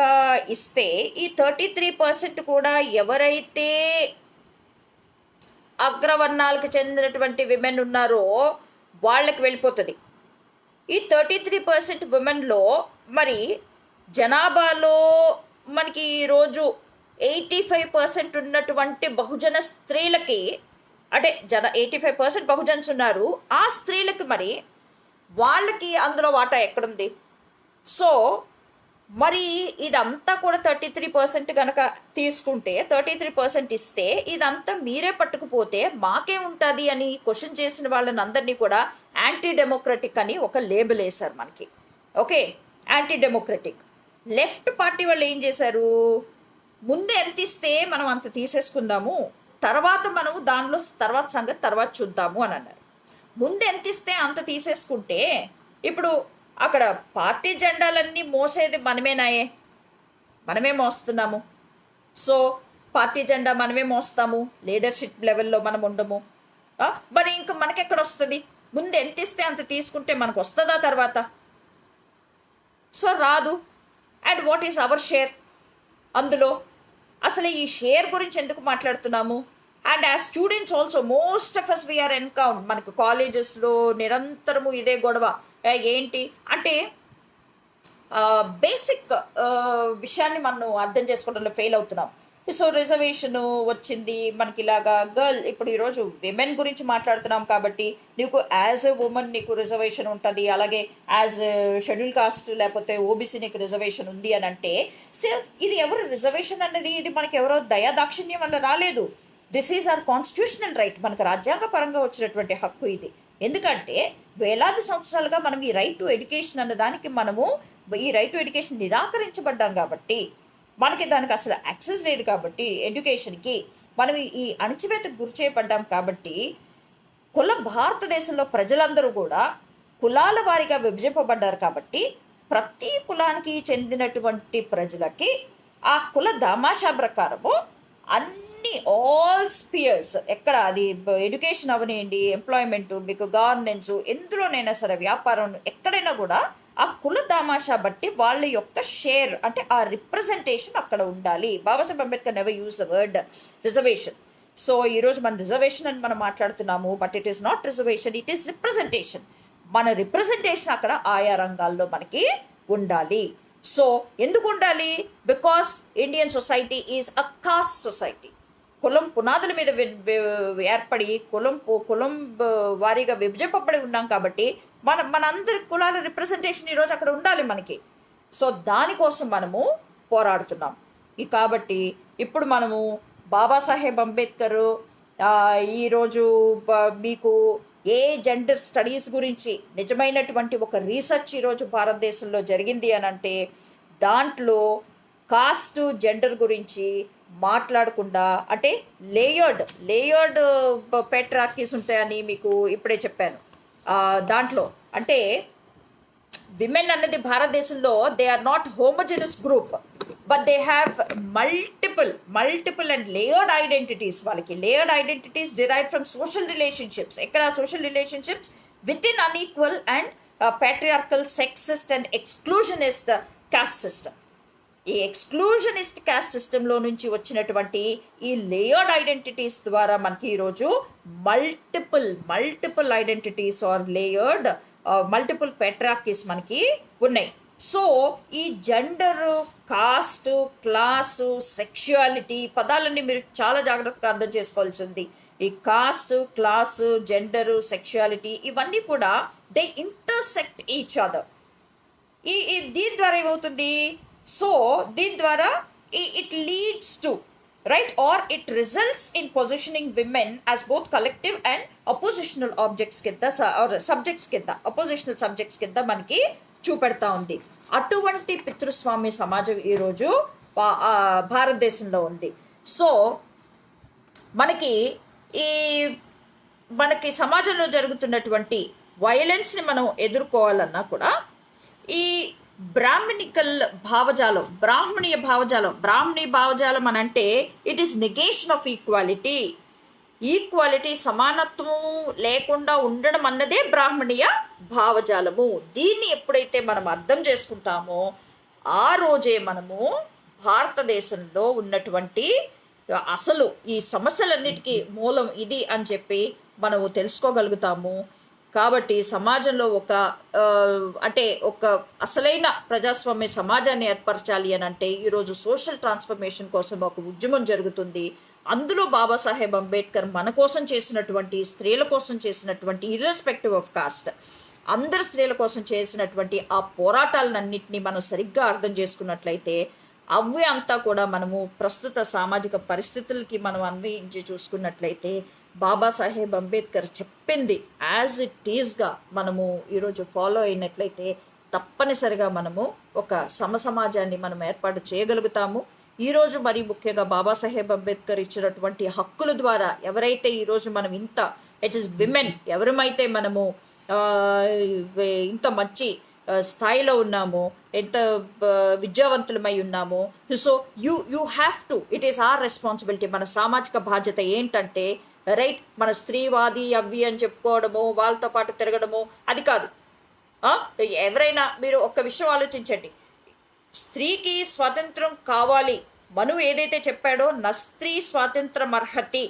ఇస్తే ఈ 33% కూడా ఎవరైతే అగ్రవర్ణాలకు చెందినటువంటి విమెన్ ఉన్నారో వాళ్ళకి వెళ్ళిపోతుంది. ఈ 33% విమెన్లో మరి జనాభాలో మనకి ఈరోజు 85% ఉన్నటువంటి బహుజన స్త్రీలకి అంటే 85% బహుజన్స్ ఉన్నారు. ఆ స్త్రీలకి మరి వాళ్ళకి అందులో వాటా ఎక్కడుంది? సో మరి ఇదంతా కూడా 33% కనుక తీసుకుంటే 33% ఇస్తే ఇదంతా మీరే పట్టుకుపోతే మాకే ఉంటుంది అని క్వశ్చన్ చేసిన వాళ్ళని అందరినీ కూడా యాంటీ డెమోక్రటిక్ అని ఒక లేబుల్ వేశారు మనకి. Okay, anti democratic. Left party వాళ్ళు ఏం చేశారు, ముందు ఎంత ఇస్తే మనం అంత తీసేసుకుందాము, తర్వాత మనము దానిలో తర్వాత సంగతి తర్వాత చూద్దాము అని అన్నారు. ముందు ఎంత ఇస్తే అంత తీసేసుకుంటే ఇప్పుడు అక్కడ పార్టీ జెండాలన్నీ మోసేది మనమేనాయే, మనమే మోస్తున్నాము. సో పార్టీ జెండా మనమే మోస్తాము, లీడర్షిప్ లెవెల్లో మనం ఉండము. మరి ఇంకా మనకెక్కడ వస్తుంది? ముందు ఎంత ఇస్తే అంత తీసుకుంటే మనకు వస్తుందా తర్వాత? సో రాదు. And what is our share అందులో? అసలు ఈ షేర్ గురించి ఎందుకు మాట్లాడుతున్నాము? And as students also most of us we are encounter. మనకు కాలేజెస్లో నిరంతరము ఇదే గొడవ. ఏంటి అంటే బేసిక్ విషయాన్ని మనం అర్థం చేసుకోవడంలో ఫెయిల్ అవుతున్నాం. సో రిజర్వేషన్ వచ్చింది మనకి ఇలాగా గర్ల్, ఇప్పుడు ఈరోజు విమెన్ గురించి మాట్లాడుతున్నాం కాబట్టి నీకు యాజ్ ఎ ఉమెన్ నీకు రిజర్వేషన్ ఉంటుంది, అలాగే యాజ్ షెడ్యూల్ కాస్ట్ లేకపోతే ఓబీసీ నీకు రిజర్వేషన్ ఉంది అని అంటే సో ఇది ఎవరు రిజర్వేషన్ అన్నది ఇది మనకి ఎవరో దయాదాక్షిణ్యం వల్ల రాలేదు. This is our constitutional right, మనకు రాజ్యాంగ పరంగా వచ్చినటువంటి హక్కు ఇది. ఎందుకంటే వేలాది సంవత్సరాలుగా మనం ఈ రైట్ టు ఎడ్యుకేషన్ అన్న దానికి మనము ఈ రైట్ టు ఎడ్యుకేషన్ నిరాకరించబడ్డాం కాబట్టి మనకి దానికి అసలు యాక్సెస్ లేదు కాబట్టి ఎడ్యుకేషన్కి మనం ఈ అణచివేతకు గురి చేయబడ్డాం కాబట్టి భారతదేశంలో ప్రజలందరూ కూడా కులాల వారీగా విభజింపబడ్డారు కాబట్టి ప్రతి కులానికి చెందినటువంటి ప్రజలకి ఆ కుల దామాషా ప్రకారము అన్ని ఆల్ స్పియర్స్ ఎక్కడ అది ఎడ్యుకేషన్ అవనివ్వండి, ఎంప్లాయ్మెంట్, మీకు గవర్నెన్స్, ఎందులోనైనా సరే వ్యాపారం, ఎక్కడైనా కూడా ఆ కుల దామాషా బట్టి వాళ్ళ యొక్క షేర్ అంటే ఆ రిప్రజెంటేషన్ అక్కడ ఉండాలి. Babasaheb Ambedkar never use the word reservation. So ఈరోజు మన రిజర్వేషన్ అని మనం మాట్లాడుతున్నాము, but it is not reservation, it is representation. మన రిప్రజెంటేషన్ అక్కడ ఆయా రంగాల్లో మనకి ఉండాలి. సో ఎందుకు ఉండాలి? Because Indian society is a cost society. కులం పునాదుల మీద ఏర్పడి కులం వారీగా విభజింపబడి ఉన్నాం కాబట్టి మనందరి కులాల రిప్రజెంటేషన్ ఈరోజు అక్కడ ఉండాలి మనకి. సో దానికోసం మనము పోరాడుతున్నాం. కాబట్టి ఇప్పుడు మనము బాబాసాహెబ్ అంబేద్కర్ ఈరోజు మీకు ఏ జెండర్ స్టడీస్ గురించి నిజమైనటువంటి ఒక రీసెర్చ్ ఈరోజు భారతదేశంలో జరిగింది అని అంటే దాంట్లో కాస్ట్ జెండర్ గురించి మాట్లాడకుండా అంటే లేయర్డ్ పెట్రార్కీస్ ఉంటాయని మీకు ఇప్పుడే చెప్పాను. దాంట్లో అంటే విమెన్ అన్నది భారతదేశంలో they are not homogenous group, but they have multiple and layered identities. వాళ్ళకి layered identities derive from social relationships. ఎక్కడ social relationships within unequal and patriarchal, sexist and exclusionist caste system. ఈ ఎక్స్క్లూజనిస్ట్ caste సిస్టంలో నుంచి వచ్చినటువంటి ఈ layered identities ద్వారా మనకి ఈరోజు multiple identities or layered multiple patriarchies మనకి ఉన్నాయి. సో ఈ జెండర్, కాస్ట్, క్లాసు, సెక్షువాలిటీ పదాలన్నీ మీరు చాలా జాగ్రత్తగా అర్థం చేసుకోవాల్సింది. ఈ కాస్ట్, క్లాసు, జెండరు, సెక్షువాలిటీ ఇవన్నీ కూడా దే ఇంటర్సెక్ట్ ఈచ్ అదర్. దీని ద్వారా ఏమవుతుంది? సో దీని ద్వారా it leads to right? Or it results in positioning women as both collective and oppositional objects కింద or subjects కింద oppositional subjects కింద మనకి చూపెడతా ఉంది. అటువంటి పితృస్వామ్య సమాజం ఈరోజు భారతదేశంలో ఉంది. సో మనకి ఈ మనకి సమాజంలో జరుగుతున్నటువంటి వైలెన్స్ని మనం ఎదుర్కోవాలన్నా కూడా ఈ బ్రాహ్మణికల్ భావజాలం, బ్రాహ్మణీయ భావజాలం అని అంటే it is negation of equality, సమానత్వం లేకుండా ఉండడం అన్నదే బ్రాహ్మణీయ భావజాలము. దీన్ని ఎప్పుడైతే మనం అర్థం చేసుకుంటామో ఆ రోజే మనము భారతదేశంలో ఉన్నటువంటి అసలు ఈ సమస్యలన్నిటికీ మూలం ఇది అని చెప్పి మనము తెలుసుకోగలుగుతాము. కాబట్టి సమాజంలో ఒక అసలైన ప్రజాస్వామ్య సమాజాన్ని ఏర్పరచాలి అని అంటే ఈరోజు సోషల్ ట్రాన్స్ఫర్మేషన్ కోసం ఒక ఉద్యమం జరుగుతుంది. అందులో బాబాసాహెబ్ అంబేద్కర్ మన కోసం చేసినటువంటి, స్త్రీల కోసం చేసినటువంటి, ఇర్రెస్పెక్టివ్ ఆఫ్ కాస్ట్, అందరు స్త్రీల కోసం చేసినటువంటి ఆ పోరాటాలన్నింటినీ మనం సరిగ్గా అర్థం చేసుకున్నట్లయితే అవి అంతా కూడా మనము ప్రస్తుత సామాజిక పరిస్థితులకి మనం అన్వయించి చూసుకున్నట్లయితే బాబాసాహెబ్ అంబేద్కర్ చెప్పింది యాజ్ ఇట్ ఈస్గా మనము ఈరోజు ఫాలో అయినట్లయితే తప్పనిసరిగా మనము ఒక సమాజాన్ని మనం ఏర్పాటు చేయగలుగుతాము. ఈరోజు మరి ముఖ్యంగా బాబాసాహెబ్ అంబేద్కర్ ఇచ్చినటువంటి హక్కుల ద్వారా ఎవరైతే ఈరోజు మనం ఇట్ ఈస్ విమెన్ ఎవరమైతే మనము ఇంత మంచి స్థాయిలో ఉన్నామో, ఎంత విద్యావంతులమై ఉన్నామో, so you have to, it is our responsibility. మన సామాజిక బాధ్యత ఏంటంటే రైట్, మన స్త్రీవాది అవి అని చెప్పుకోవడము, వాళ్ళతో పాటు తిరగడము అది కాదు. ఎవరైనా మీరు ఒక్క విషయం ఆలోచించండి, స్త్రీకి స్వాతంత్రం కావాలి, మనువు ఏదైతే చెప్పాడో నస్త్రీ స్వాతంత్రం అర్హతి,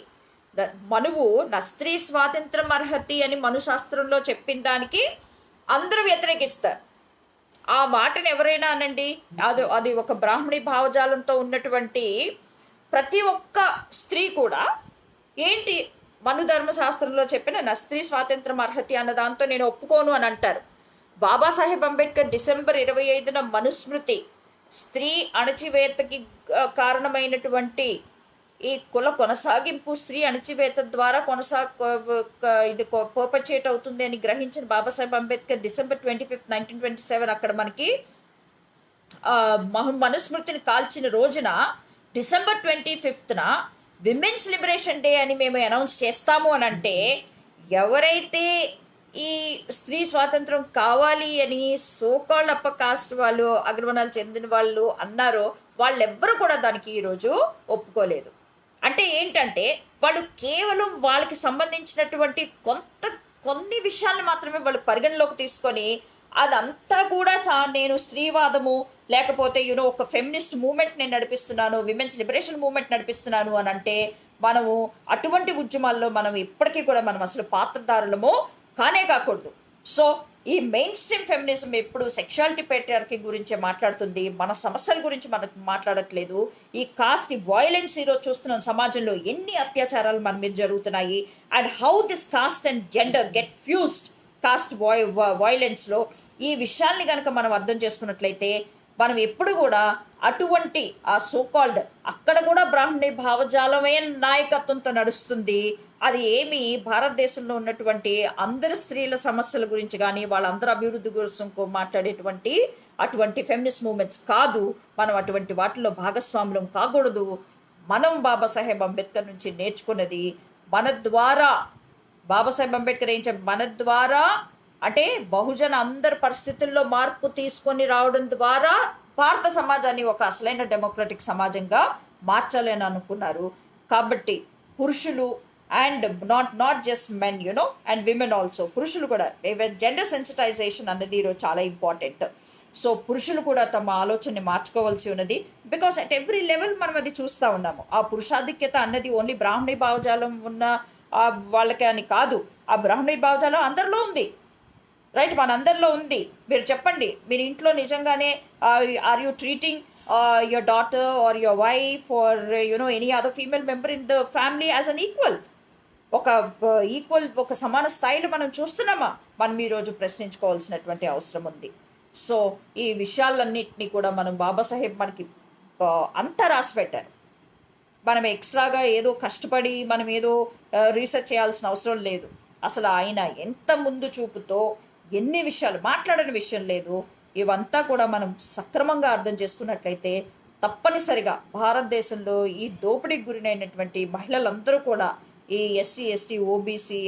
మనువు నస్త్రీ స్వాతంత్రం అర్హతి అని మనుశాస్త్రంలో చెప్పిన దానికి అందరూ వ్యతిరేకిస్తారు. ఆ మాటను ఎవరైనా అనండి, అది ఒక బ్రాహ్మణి భావజాలంతో ఉన్నటువంటి ప్రతి ఒక్క స్త్రీ కూడా ఏంటి మను ధర్మశాస్త్రంలో చెప్పిన నస్త్రీ స్వాతంత్రం అర్హతి అన్న దాంతో నేను ఒప్పుకోను అని అంటారు. బాబాసాహెబ్ అంబేద్కర్ December 25న మనుస్మృతి, స్త్రీ అణచివేతకి కారణమైనటువంటి ఈ కుల కొనసాగింపు, స్త్రీ అణచివేత ద్వారా ఇది పర్పచేట్ అవుతుంది అని గ్రహించిన బాబాసాహెబ్ అంబేద్కర్ December 25, 1927 అక్కడ మనకి మనుస్మృతిని కాల్చిన రోజున December 25న విమెన్స్ లిబరేషన్ డే అని మేము అనౌన్స్ చేస్తాము అని అంటే ఎవరైతే ఈ స్త్రీ స్వాతంత్రం కావాలి అని సోకాల్డ్ అప్పర్ కాస్ట్ వాళ్ళు, అగ్రవర్ణాలు చెందిన వాళ్ళు అన్నారో వాళ్ళెవ్వరూ కూడా దానికి ఈరోజు ఒప్పుకోలేదు. అంటే ఏంటంటే వాళ్ళు కేవలం వాళ్ళకి సంబంధించినటువంటి కొన్ని విషయాలను మాత్రమే వాళ్ళు పరిగణలోకి తీసుకొని అదంతా కూడా నేను స్త్రీవాదము లేకపోతే ఒక ఫెమినిస్ట్ మూవ్మెంట్ నేను నడిపిస్తున్నాను, విమెన్స్ లిబరేషన్ మూవ్మెంట్ నడిపిస్తున్నాను అని అంటే మనము అటువంటి ఉద్యమాల్లో మనం ఇప్పటికీ కూడా మనం అసలు పాత్రదారులము కానే కాకూడదు. సో ఈ మెయిన్ స్ట్రీమ్ ఫెమినిజం ఎప్పుడు సెక్షువాలిటీ పేట్రియార్కీ గురించే మాట్లాడుతుంది, మన సమస్యల గురించి మనకు మాట్లాడట్లేదు. ఈ కాస్ట్ వైలెన్స్ ఈరోజు చూస్తున్నాం సమాజంలో, ఎన్ని అత్యాచారాలు మన మీద జరుగుతున్నాయి and how this caste and gender get fused caste వైలెన్స్లో. ఈ విషయాల్ని కనుక మనం అర్థం చేసుకున్నట్లయితే మనం ఎప్పుడు కూడా అటువంటి ఆ సోకాల్డ్ అక్కడ కూడా బ్రాహ్మణి భావజాలమే నాయకత్వంతో నడుస్తుంది. అది ఏమి భారతదేశంలో ఉన్నటువంటి అందరు స్త్రీల సమస్యల గురించి కానీ వాళ్ళందరూ అభివృద్ధి కోసం మాట్లాడేటువంటి అటువంటి ఫెమినిస్ట్ మూవ్మెంట్స్ కాదు. మనం అటువంటి వాటిలో భాగస్వాములం కాకూడదు. మనం బాబాసాహెబ్ అంబేద్కర్ నుంచి నేర్చుకున్నది మన ద్వారా, బాబాసాహెబ్ అంబేద్కర్ ఏం చెప్పి మన ద్వారా అంటే బహుజన అందరి పరిస్థితుల్లో మార్పు తీసుకొని రావడం ద్వారా భారత సమాజాన్ని ఒక అసలైన డెమోక్రటిక్ సమాజంగా మార్చాలని అనుకున్నారు. కాబట్టి పురుషులు and not just men and women also, పురుషులు కూడా జెండర్ సెన్సిటైజేషన్ అన్నది ఈరోజు చాలా ఇంపార్టెంట్. సో పురుషులు కూడా తమ ఆలోచనని మార్చుకోవాల్సి ఉన్నది. బికాస్ అట్ ఎవ్రీ లెవెల్ మనం అది చూస్తూ ఉన్నాము. ఆ పురుషాధిక్యత అన్నది ఓన్లీ బ్రాహ్మణి భావజాలం ఉన్న వాళ్ళకి అని కాదు, ఆ బ్రాహ్మణి భావజాలం అందరిలో ఉంది, రైట్, మనందరిలో ఉంది. మీరు చెప్పండి, మీరు ఇంట్లో నిజంగానే are you treating your daughter or your wife or any other female member in the family as an equal? ఒక సమాన స్థాయిలో మనం చూస్తున్నామా? మనం ఈరోజు ప్రశ్నించుకోవాల్సినటువంటి అవసరం ఉంది. సో ఈ విషయాలన్నింటినీ కూడా మనం బాబాసాహెబ్ మనకి అంతా రాసి పెట్టారు. మనం ఎక్స్ట్రాగా ఏదో కష్టపడి మనం ఏదో రీసెర్చ్ చేయాల్సిన అవసరం లేదు. అసలు ఆయన ఎంత ముందు చూపుతో ఎన్ని విషయాలు మాట్లాడని విషయం లేదు. ఇవంతా కూడా మనం సక్రమంగా అర్థం చేసుకున్నట్లయితే తప్పనిసరిగా భారతదేశంలో ఈ దోపిడీకి గురైనటువంటి మహిళలందరూ కూడా, ఈ SC ST OBC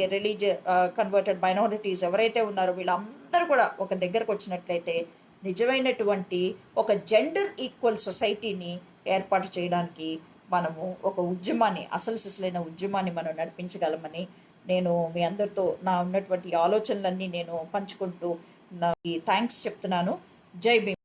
converted minorities ఎవరైతే ఉన్నారో వీళ్ళందరూ కూడా ఒక దగ్గరకు వచ్చినట్లయితే నిజమైనటువంటి ఒక జెండర్ ఈక్వల్ సొసైటీని ఏర్పాటు చేయడానికి మనము ఒక ఉద్యమాన్ని, అసలు సిసలైన ఉద్యమాన్ని మనం నడిపించగలమని నేను మీ అందరితో నా ఉన్నటువంటి ఆలోచనలన్నీ నేను పంచుకుంటూ నా థ్యాంక్స్ చెప్తున్నాను. జై భీమ్.